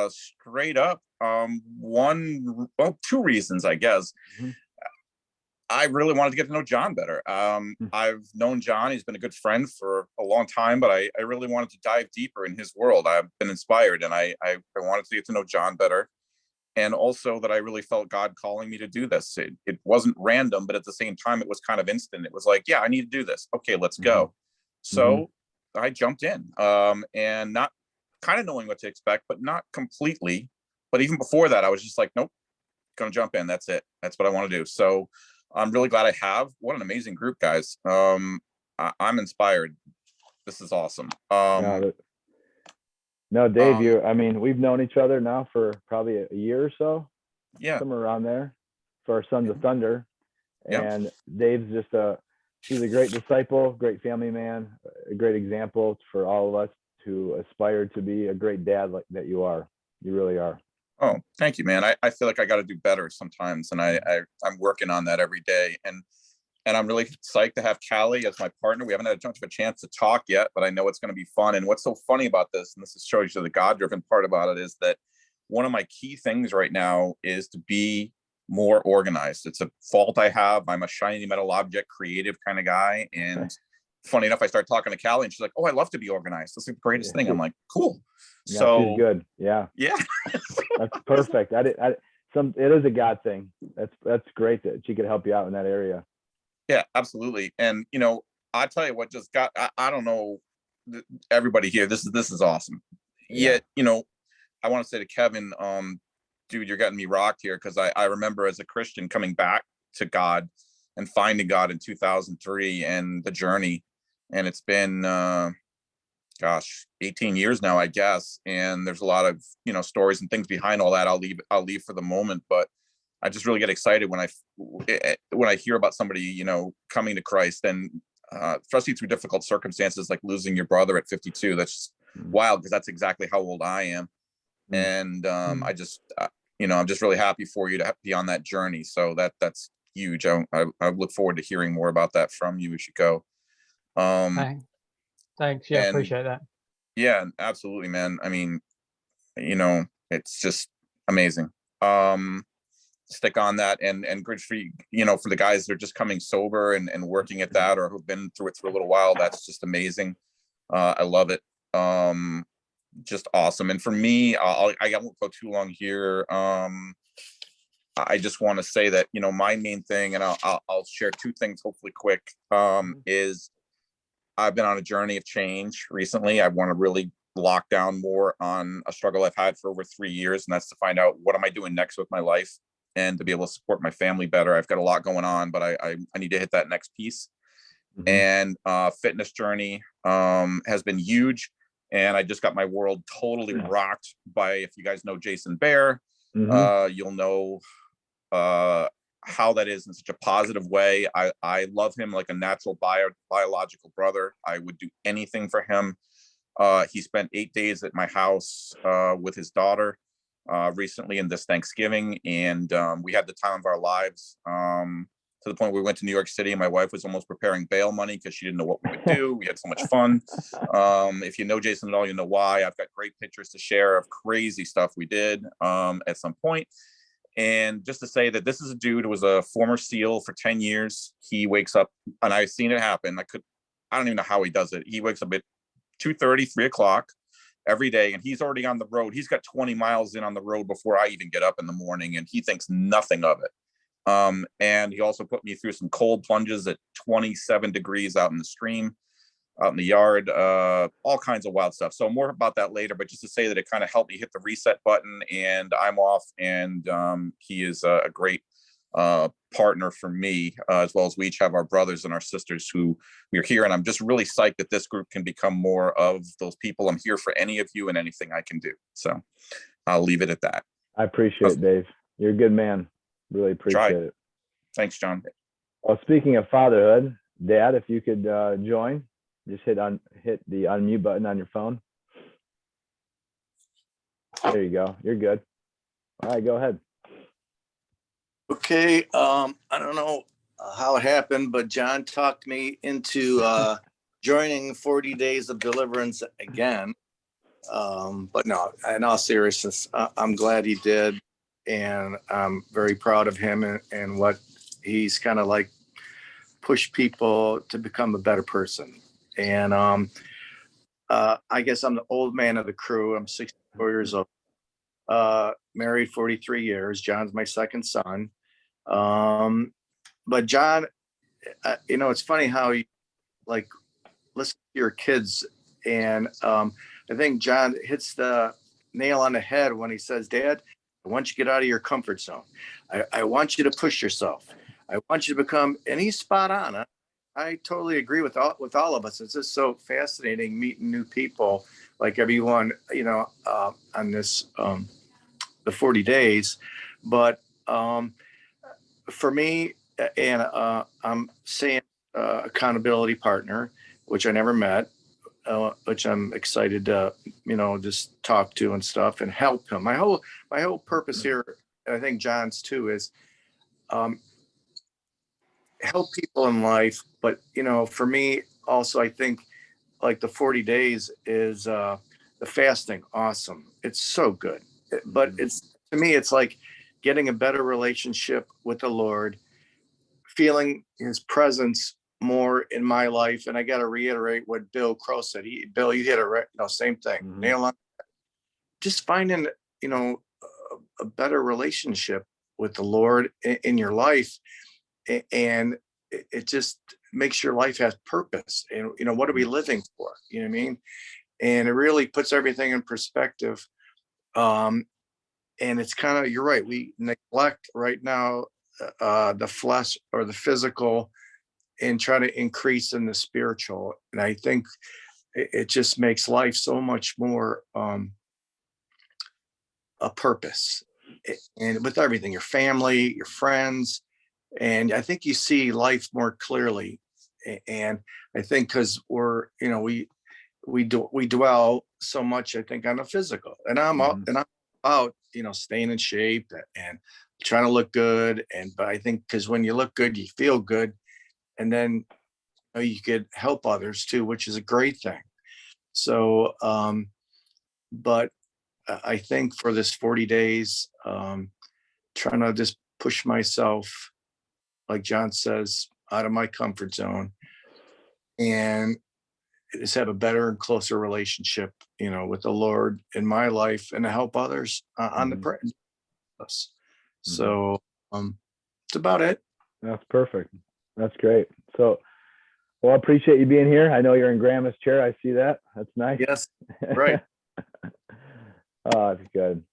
Straight up, 2 reasons, I guess. I really wanted to get to know John better. I've known John. He's been a good friend for a long time, but I really wanted to dive deeper in his world. I've been inspired, and I wanted to get to know John better. And also that I really felt God calling me to do this. It wasn't random, but at the same time, it was kind of instant. It was like, yeah, I need to do this. Okay, let's go. So I jumped in, and not kind of knowing what to expect, but not completely. But even before that, I was just like, nope, gonna jump in. That's it. That's what I want to do. So I'm really glad I have. What an amazing group, guys. I'm inspired. This is awesome. No, Dave, I mean, we've known each other now for probably a year or so. Yeah. Somewhere around there for our Sons of Thunder. Yeah. And Dave's just he's a great disciple, great family man, a great example for all of us to aspire to be a great dad like that you are. You really are. Oh, thank you, man. I feel like I got to do better sometimes, and I'm working on that every day. And I'm really psyched to have Callie as my partner. We haven't had much of a chance to talk yet, but I know it's going to be fun. And what's so funny about this, and this shows you the God-driven part about it, is that one of my key things right now is to be more organized. It's a fault I have. I'm a shiny metal object creative kind of guy. And funny enough, I start talking to Callie and she's like, oh, I love to be organized. That's the greatest thing. I'm like, cool. Yeah, So she's good. Yeah. That's perfect. It is a God thing. That's great that she could help you out in that area. Yeah, absolutely. And I tell you what just got, I don't know, everybody here, this is awesome. Yet, I want to say to Kevin, dude, you're getting me rocked here, because I remember as a Christian coming back to God and finding God in 2003 and the journey. And it's been 18 years now, I guess. And there's a lot of, stories and things behind all that. I'll leave for the moment, but I just really get excited when I hear about somebody, coming to Christ, and especially through difficult circumstances like losing your brother at 52. That's just wild, because that's exactly how old I am. And I just, I'm just really happy for you to be on that journey. So that's huge. I look forward to hearing more about that from you as you go. Thanks. Yeah, appreciate that. Yeah, absolutely, man. I mean, it's just amazing. Stick on that, and good for you, for the guys that are just coming sober and working at that, or who've been through it for a little while. That's just amazing. I love it. Just awesome. And for me, I won't go too long here. I just want to say that, my main thing, and I'll share 2 things, hopefully quick, is I've been on a journey of change recently. I want to really lock down more on a struggle I've had for over 3 years, and that's to find out what am I doing next with my life, and to be able to support my family better. I've got a lot going on, but I need to hit that next piece. And fitness journey has been huge. And I just got my world totally rocked by, if you guys know Jason Bear, you'll know how that is in such a positive way. I love him like a natural biological brother. I would do anything for him. He spent 8 days at my house with his daughter recently in this Thanksgiving, and we had the time of our lives, to the point where we went to New York City, and my wife was almost preparing bail money because she didn't know what we would do. We had so much fun. If you know Jason at all, you know why. I've got great pictures to share of crazy stuff we did at some point. And just to say that this is a dude who was a former SEAL for 10 years. He wakes up, and I've seen it happen. I don't even know how he does it. He wakes up at 2:30, 3 o'clock every day, and he's already on the road. He's got 20 miles in on the road before I even get up in the morning, and he thinks nothing of it. And he also put me through some cold plunges at 27 degrees out in the stream, out in the yard, all kinds of wild stuff. So more about that later, but just to say that it kind of helped me hit the reset button, and I'm off. And he is a great partner for me, as well as we each have our brothers and our sisters who we're here. And I'm just really psyched that this group can become more of those people. I'm here for any of you and anything I can do. So I'll leave it at that. I appreciate it, Dave. You're a good man. Really appreciate it. Thanks, John. Well, speaking of fatherhood, Dad, if you could join, just hit the unmute button on your phone. There you go. You're good. All right, go ahead. Okay. I don't know how it happened, but John talked me into joining 40 Days of Deliverance again. But no, in all seriousness, I'm glad he did. And I'm very proud of him and what he's kind of like pushed people to become a better person. And I guess I'm the old man of the crew. I'm 64 years old. Married 43 years. John's my second son. But John, it's funny how you like listen to your kids, and I think John hits the nail on the head when he says, Dad, I want you to get out of your comfort zone. I want you to push yourself. I want you to become, and he's spot on. I totally agree with all of us. It's just so fascinating meeting new people, like everyone, on this, the 40 days. But for me, and I'm saying accountability partner, which I never met, which I'm excited to, just talk to and stuff and help him. My whole purpose here, and I think John's too, is help people in life. But, for me also, I think like the 40 days is the fasting. Awesome. It's so good. But to me, it's like getting a better relationship with the Lord, feeling his presence more in my life. And I got to reiterate what Bill Crow said. Bill, you hit it right. Same thing. Nail on. Just finding, a better relationship with the Lord in your life. And it just makes your life have purpose. And, what are we living for? You know what I mean? And it really puts everything in perspective. And it's kind of, you're right. We neglect right now the flesh or the physical and try to increase in the spiritual. And I think it just makes life so much more a purpose. And with everything, your family, your friends, and I think you see life more clearly. And I think because we dwell so much, I think, on the physical, and I'm out, staying in shape and trying to look good. But I think because when you look good, you feel good, and then you could help others too, which is a great thing. So, but I think for this 40 days, trying to just push myself, like John says, out of my comfort zone, and just have a better and closer relationship, with the Lord in my life, and to help others on the prayer. So it's about it. That's perfect. That's great. So, well, I appreciate you being here. I know you're in Grandma's chair. I see that. That's nice. Yes, right. Oh, that's good.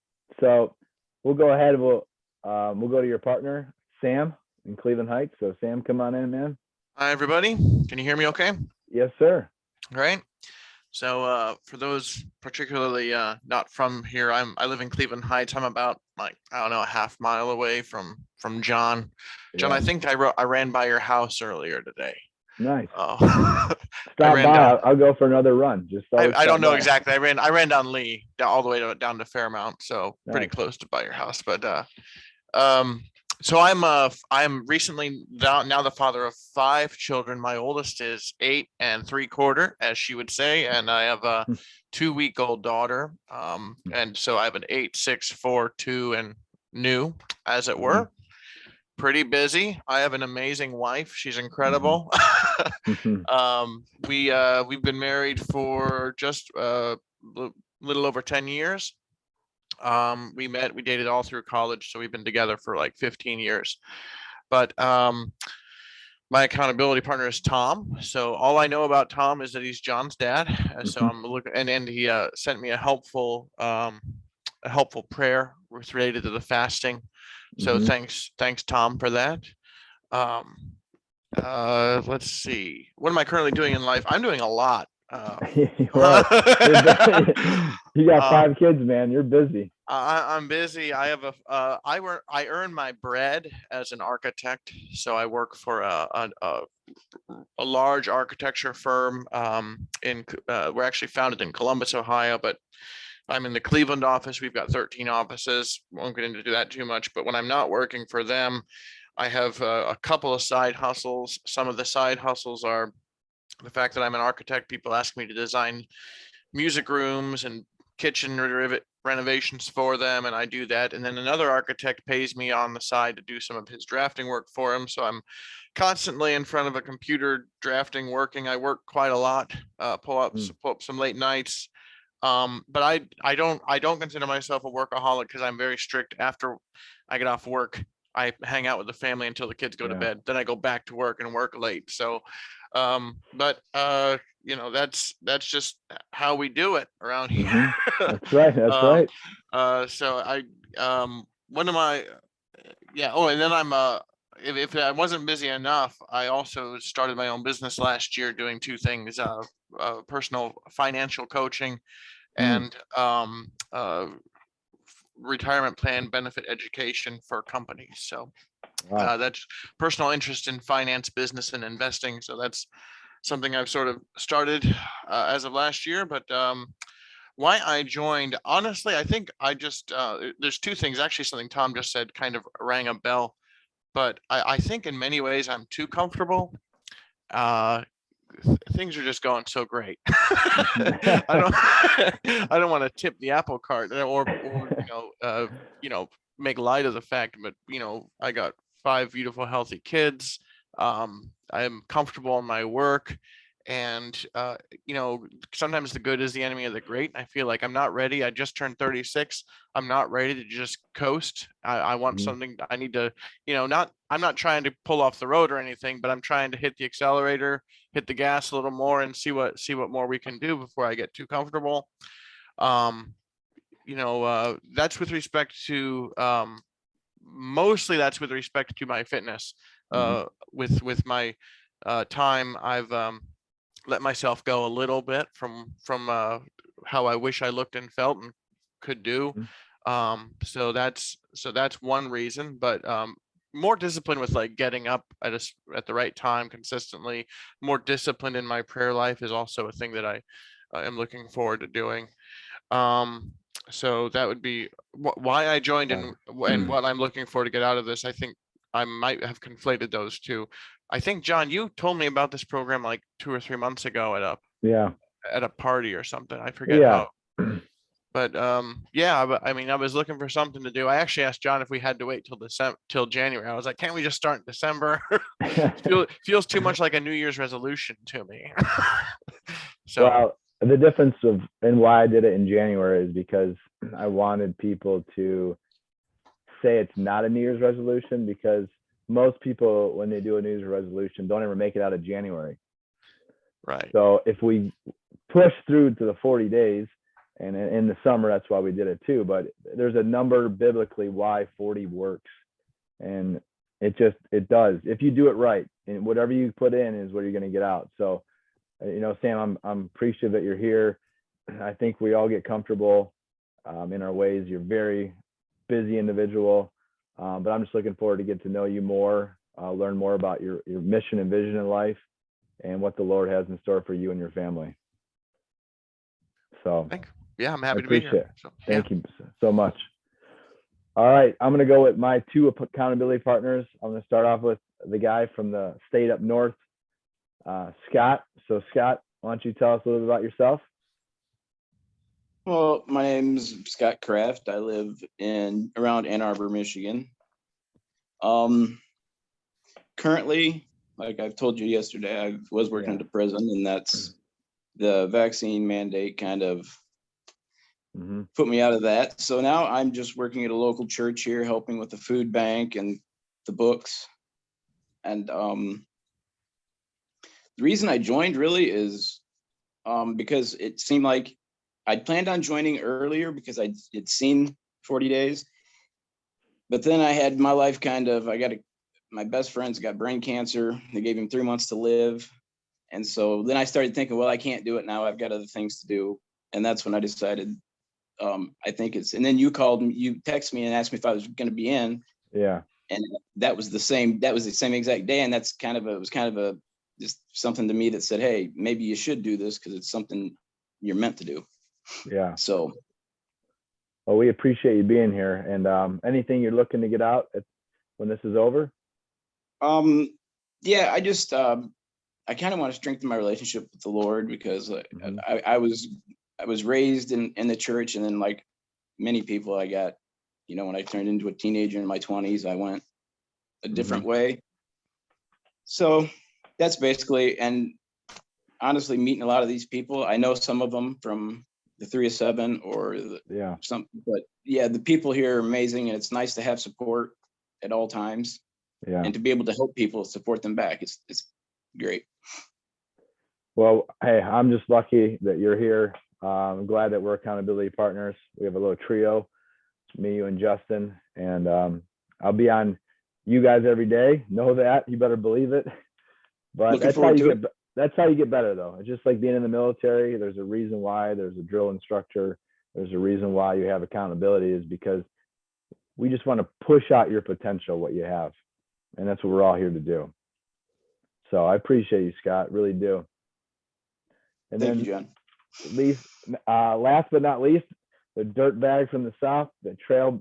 So we'll go ahead. We'll go to your partner, Sam, in Cleveland Heights. So Sam, come on in, man. Hi, everybody. Can you hear me okay? Yes, sir. All right. So for those particularly not from here, I live in Cleveland Heights. I'm about a half mile away from John. John, Yeah. I think I ran by your house earlier today. Nice. Stop by. I'll go for another run. I don't know exactly. I ran down Lee all the way down to Fairmount, so pretty close to by your house. But so I'm recently now the father of 5 children. My oldest is 8 3/4, as she would say, and I have a 2-week-old daughter. And so I have an 8, 6, 4, 2, and new, as it were. Pretty busy. I have an amazing wife. She's incredible. We've been married for just a little over 10 years. We dated all through college, so we've been together for like 15 years. But my accountability partner is Tom. So all I know about Tom is that he's John's dad. So I'm looking, and he sent me a helpful a helpful prayer related to the fasting. So thanks Tom for that. Let's see. What am I currently doing in life? I'm doing a lot. Well, you got 5 kids, man. You're busy. I'm busy. I have I earn my bread as an architect. So I work for a large architecture firm. We're actually founded in Columbus, Ohio, but I'm in the Cleveland office. We've got 13 offices. Won't get into that too much, but when I'm not working for them, I have a couple of side hustles. Some of the side hustles are the fact that I'm an architect. People ask me to design music rooms and kitchen renovations for them, and I do that. And then another architect pays me on the side to do some of his drafting work for him. So I'm constantly in front of a computer drafting, working. I work quite a lot, pull up some late nights. But I don't consider myself a workaholic because I'm very strict. After I get off work, I hang out with the family until the kids go to bed. Then I go back to work and work late. So, that's just how we do it around here. That's right. That's right. So one of my, Oh, and then I'm, if I wasn't busy enough, I also started my own business last year doing 2 things, personal financial coaching and retirement plan benefit education for companies. So that's personal interest in finance, business, and investing. So that's something I've sort of started as of last year. But why I joined, honestly, I think I just, there's 2 things. Actually, something Tom just said kind of rang a bell. But I think in many ways I'm too comfortable. Things are just going so great. I don't want to tip the apple cart or make light of the fact, but I got 5 beautiful, healthy kids. I'm comfortable in my work, and sometimes the good is the enemy of the great. I feel like I'm not ready. I just turned 36. I'm not ready to just coast. I want something. I need to, I'm not trying to pull off the road or anything, but I'm trying to hit the accelerator, hit the gas a little more, and see what more we can do before I get too comfortable. That's with respect to mostly that's with respect to my fitness. With my time, I've let myself go a little bit from how I wish I looked and felt and could do. So that's one reason, but more discipline with like getting up at the right time consistently. More discipline in my prayer life is also a thing that I am looking forward to doing. So that would be why I joined and what I'm looking for to get out of this. I think I might have conflated those 2. I think, John, you told me about this program like 2 or 3 months ago at a party or something. I forget how. But but I mean, I was looking for something to do. I actually asked John if we had to wait till January. I was like, can't we just start in December? Feels too much like a New Year's resolution to me. So well, the difference and why I did it in January is because I wanted people to say it's not a New Year's resolution, because most people, when they do a New Year's resolution, don't ever make it out of January. Right. So if we push through to the 40 days, and in the summer, that's why we did it too. But there's a number biblically why 40 works. And it does. If you do it right, and whatever you put in is what you're going to get out. So, Sam, I'm appreciative that you're here. I think we all get comfortable in our ways. You're a very busy individual, but I'm just looking forward to get to know you more, learn more about your mission and vision in life, and what the Lord has in store for you and your family. So I'm happy to be here. So, Thank you so much. All right, I'm going to go with my 2 accountability partners. I'm going to start off with the guy from the state up north, Scott. So Scott, why don't you tell us a little bit about yourself? Well, my name's Scott Kraft. I live around Ann Arbor, Michigan. Currently, like I've told you yesterday, I was working at a prison, and that's the vaccine mandate kind of put me out of that. So now I'm just working at a local church here, helping with the food bank and the books. And the reason I joined really is because it seemed like I'd planned on joining earlier because I'd seen 40 days. But then I had my life my best friend's got brain cancer. They gave him 3 months to live. And so then I started thinking, well, I can't do it now. I've got other things to do. And that's when I decided, I think and then you called me, you texted me and asked me if I was going to be in. Yeah. And that was the same exact day. And it was kind of just something to me that said, hey, maybe you should do this because it's something you're meant to do. Yeah. So. Well, we appreciate you being here. And anything you're looking to get out when this is over? Yeah, I just, I kind of want to strengthen my relationship with the Lord because I was raised in the church, and then like many people, I got, when I turned into a teenager in my 20s, I went a different way. So that's basically, and honestly, meeting a lot of these people, I know some of them from the 3 of 7 or something, but yeah, the people here are amazing, and it's nice to have support at all times. Yeah. And to be able to help people support them back, it's great. Well, hey, I'm just lucky that you're here. I'm glad that we're accountability partners. We have a little trio, me, you, and Justin, and I'll be on you guys every day. Know that. You better believe it. But that's how you get better, though. It's just like being in the military. There's a reason why there's a drill instructor. There's a reason why you have accountability, is because we just want to push out your potential, what you have. And that's what we're all here to do. So I appreciate you, Scott. Really do. And Thank you, John. Last but not least, the dirt bag from the South, the trail.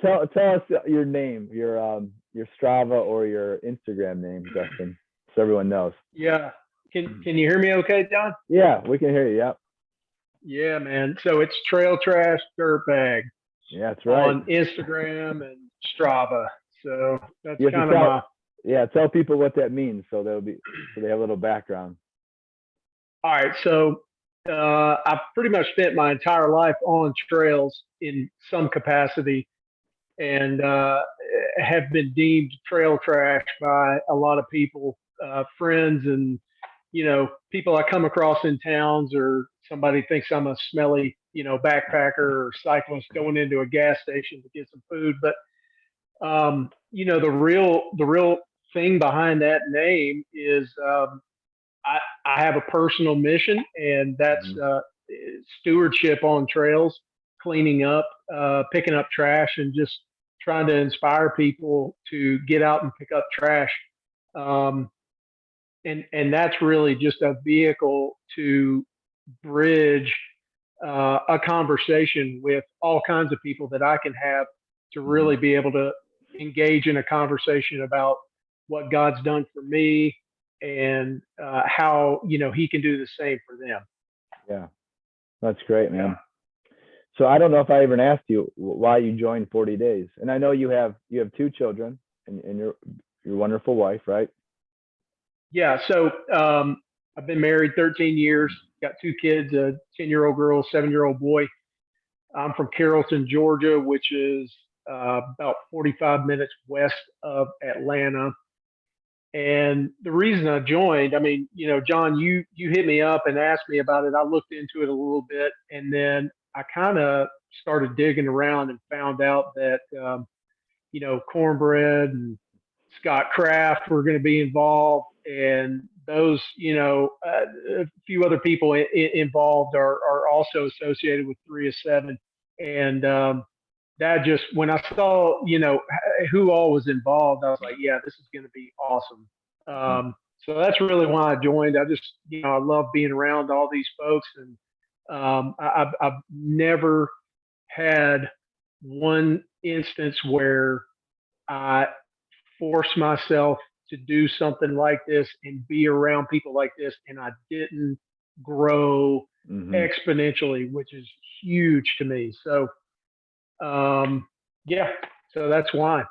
Tell us your name, your Strava or your Instagram name, Justin, so everyone knows. Yeah. Can you hear me okay, John? Yeah, we can hear you. Yep. Yeah, man. So it's Trail Trash Dirtbag. Yeah, that's right. On Instagram and Strava. So that's kind of my. Yeah, tell people what that means so they have a little background. All right. So I've pretty much spent my entire life on trails in some capacity, and have been deemed trail trash by a lot of people, friends, and people I come across in towns, or somebody thinks I'm a smelly, backpacker or cyclist going into a gas station to get some food. But the real thing behind that name is I have a personal mission, and that's stewardship on trails, cleaning up, picking up trash, and just trying to inspire people to get out and pick up trash. And that's really just a vehicle to bridge a conversation with all kinds of people that I can have to really be able to engage in a conversation about what God's done for me, and how he can do the same for them. Yeah, that's great, man. So I don't know if I even asked you why you joined 40 Days, and I know you have 2 children and your wonderful wife, right? Yeah. So I've been married 13 years, got 2 kids, a 10-year-old girl, 7-year-old boy. I'm from Carrollton, Georgia, which is about 45 minutes west of Atlanta. And the reason I joined, John, you hit me up and asked me about it. I looked into it a little bit, and then I kind of started digging around and found out that, Cornbread and Scott Kraft were going to be involved, and those, a few other people involved are also associated with 3 of 7. And that just, when I saw, who all was involved, I was like, yeah, this is going to be awesome. So that's really why I joined. I just, I love being around all these folks, and I've never had one instance where I forced myself to do something like this and be around people like this, and I didn't grow exponentially, which is huge to me. So yeah, so that's why.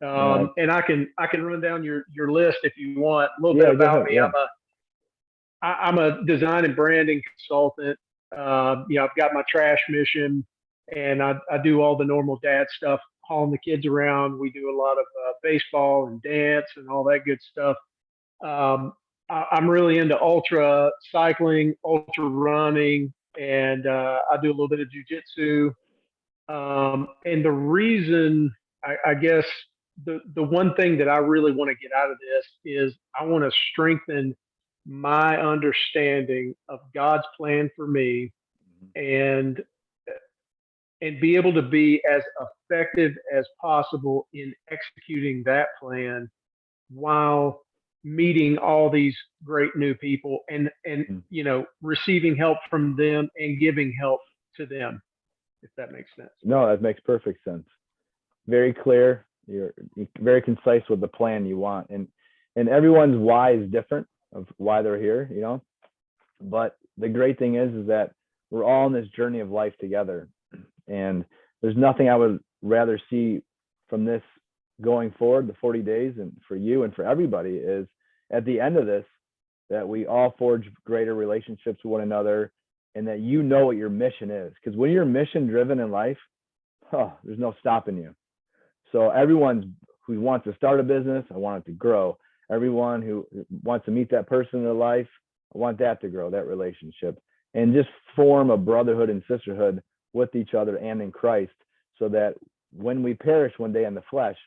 And I can run down your list if you want. A little bit about me. Yeah. I'm a design and branding consultant. I've got my trash mission, and I do all the normal dad stuff, hauling the kids around. We do a lot of baseball and dance and all that good stuff. I'm really into ultra cycling, ultra running, and I do a little bit of jujitsu. And the reason, I guess, the one thing that I really want to get out of this is I want to strengthen my understanding of God's plan for me, and be able to be as effective as possible in executing that plan while meeting all these great new people, and receiving help from them and giving help to them, if that makes sense. No, that makes perfect sense. Very clear. You're very concise with the plan you want, and everyone's why is different of why they're here, but the great thing is that we're all in this journey of life together, and there's nothing I would rather see from this going forward, the 40 days, and for you and for everybody, is at the end of this, that we all forge greater relationships with one another, and that what your mission is. Because when you're mission driven in life, there's no stopping you. So everyone who wants to start a business, I want it to grow. Everyone who wants to meet that person in their life, I want that to grow, that relationship, and just form a brotherhood and sisterhood with each other and in Christ, so that when we perish one day in the flesh,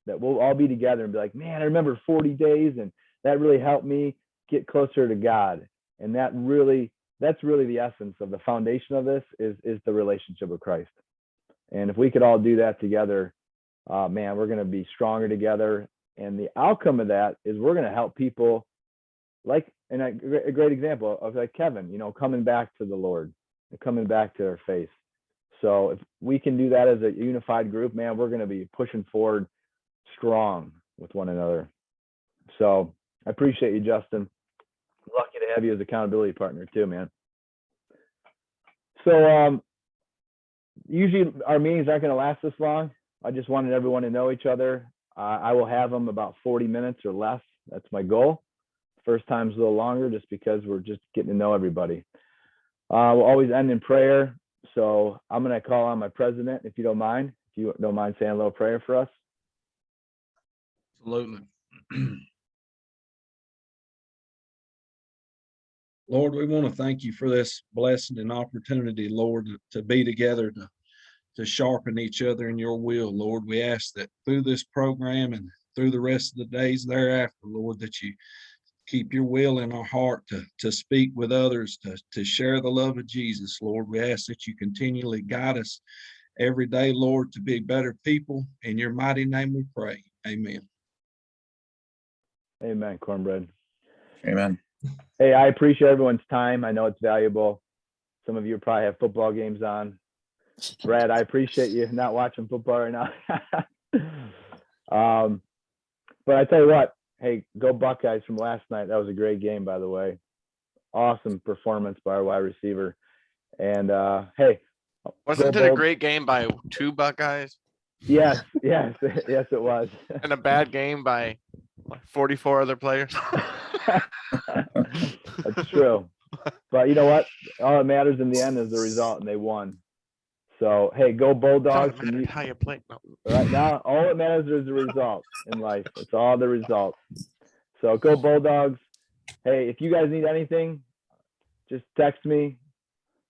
that we'll all be together and be like, man, I remember 40 days, and that really helped me get closer to God. And that's really the essence of the foundation of this is the relationship with Christ. And if we could all do that together, man, we're going to be stronger together. And the outcome of that is we're going to help people, like, and a great example of like Kevin, coming back to the Lord, coming back to their faith. So if we can do that as a unified group, man, we're going to be pushing forward strong with one another. So I appreciate you, Justin. Lucky to have you as accountability partner too, man. So usually our meetings aren't going to last this long. I just wanted everyone to know each other. I will have them about 40 minutes or less. That's my goal. First time's a little longer just because we're just getting to know everybody. We'll always end in prayer. So I'm going to call on my president, if you don't mind. If you don't mind saying a little prayer for us. Absolutely. Lord, we want to thank you for this blessing and opportunity, Lord, to be together, to sharpen each other in your will, Lord. We ask that through this program and through the rest of the days thereafter, Lord, that you keep your will in our heart to speak with others, to share the love of Jesus, Lord. We ask that you continually guide us every day, Lord, to be better people. In your mighty name we pray. Amen. Amen, Cornbread. Amen. Hey, I appreciate everyone's time. I know it's valuable. Some of you probably have football games on. Brad, I appreciate you not watching football right now. But I tell you what, hey, go Buckeyes from last night. That was a great game, by the way. Awesome performance by our wide receiver. And hey, wasn't it a great game by 2 Buckeyes? Yes, it was. And a bad game by 44 other players. That's true. But you know what? All that matters in the end is the result, and they won. So hey, go Bulldogs! Doesn't matter how you play. No. Right now, all that matters is the result in life. It's all the result. So go Bulldogs! Hey, if you guys need anything, just text me,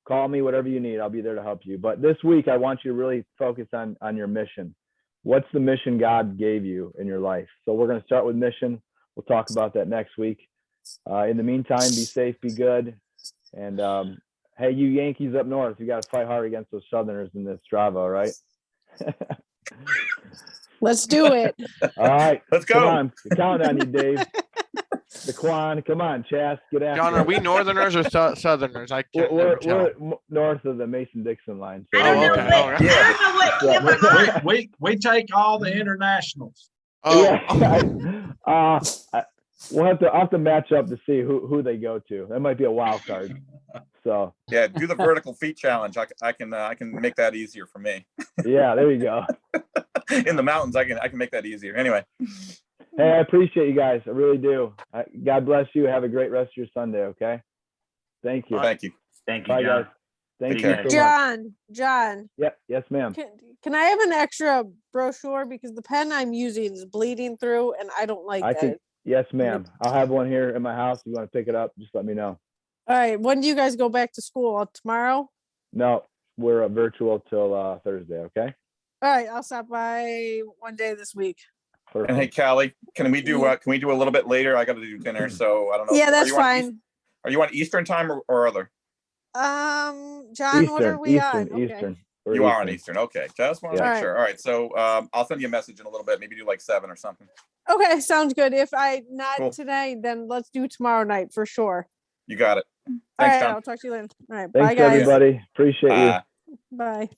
call me, whatever you need. I'll be there to help you. But this week, I want you to really focus on your mission. What's the mission God gave you in your life? So we're going to start with mission. We'll talk about that next week. In the meantime, be safe, be good. And hey, you Yankees up north, you got to fight hard against those Southerners in this Strava, right? Let's do it. All right. Let's go. Come on. Count on you, Dave. Daquan, come on, Chas, get after John, it. are we Northerners or Southerners? I can't We're tell. north of the Mason-Dixon line. So I don't know okay. what, All right. I don't know what We take all the internationals. Oh, Yeah. We'll have to match up to see who they go to. That might be a wild card. So Yeah, do the vertical feet challenge. I can make that easier for me. yeah, there you go. In the mountains, I can make that easier. Anyway. Hey, I appreciate you guys. I really do. God bless you. Have a great rest of your Sunday. Okay. Thank you. Thank you. Thank you, Bye, John. guys. Thank Take you care. so much. John. Yeah. Yes, ma'am. Can I have an extra brochure, because the pen I'm using is bleeding through and I don't like that. Yes, ma'am. I'll have one here in my house. If you want to pick it up, just let me know. All right. When do you guys go back to school? Tomorrow? No, we're virtual till Thursday. Okay. All right. I'll stop by one day this week. Perfect. And hey, Callie, can we do a little bit later? I got to do dinner, so I don't know. Yeah, that's fine. Are you on Eastern time or other? John, what are we on? Okay. Eastern. You are on Eastern. Okay. Just want to Yeah. make sure. All right. So I'll send you a message in a little bit. Maybe do like 7 or something. Okay, sounds good. If I not Cool. today, then let's do tomorrow night for sure. You got it. All Thanks, right, John. I'll talk to you later. All right, Thanks, bye guys. everybody. Appreciate you. Bye.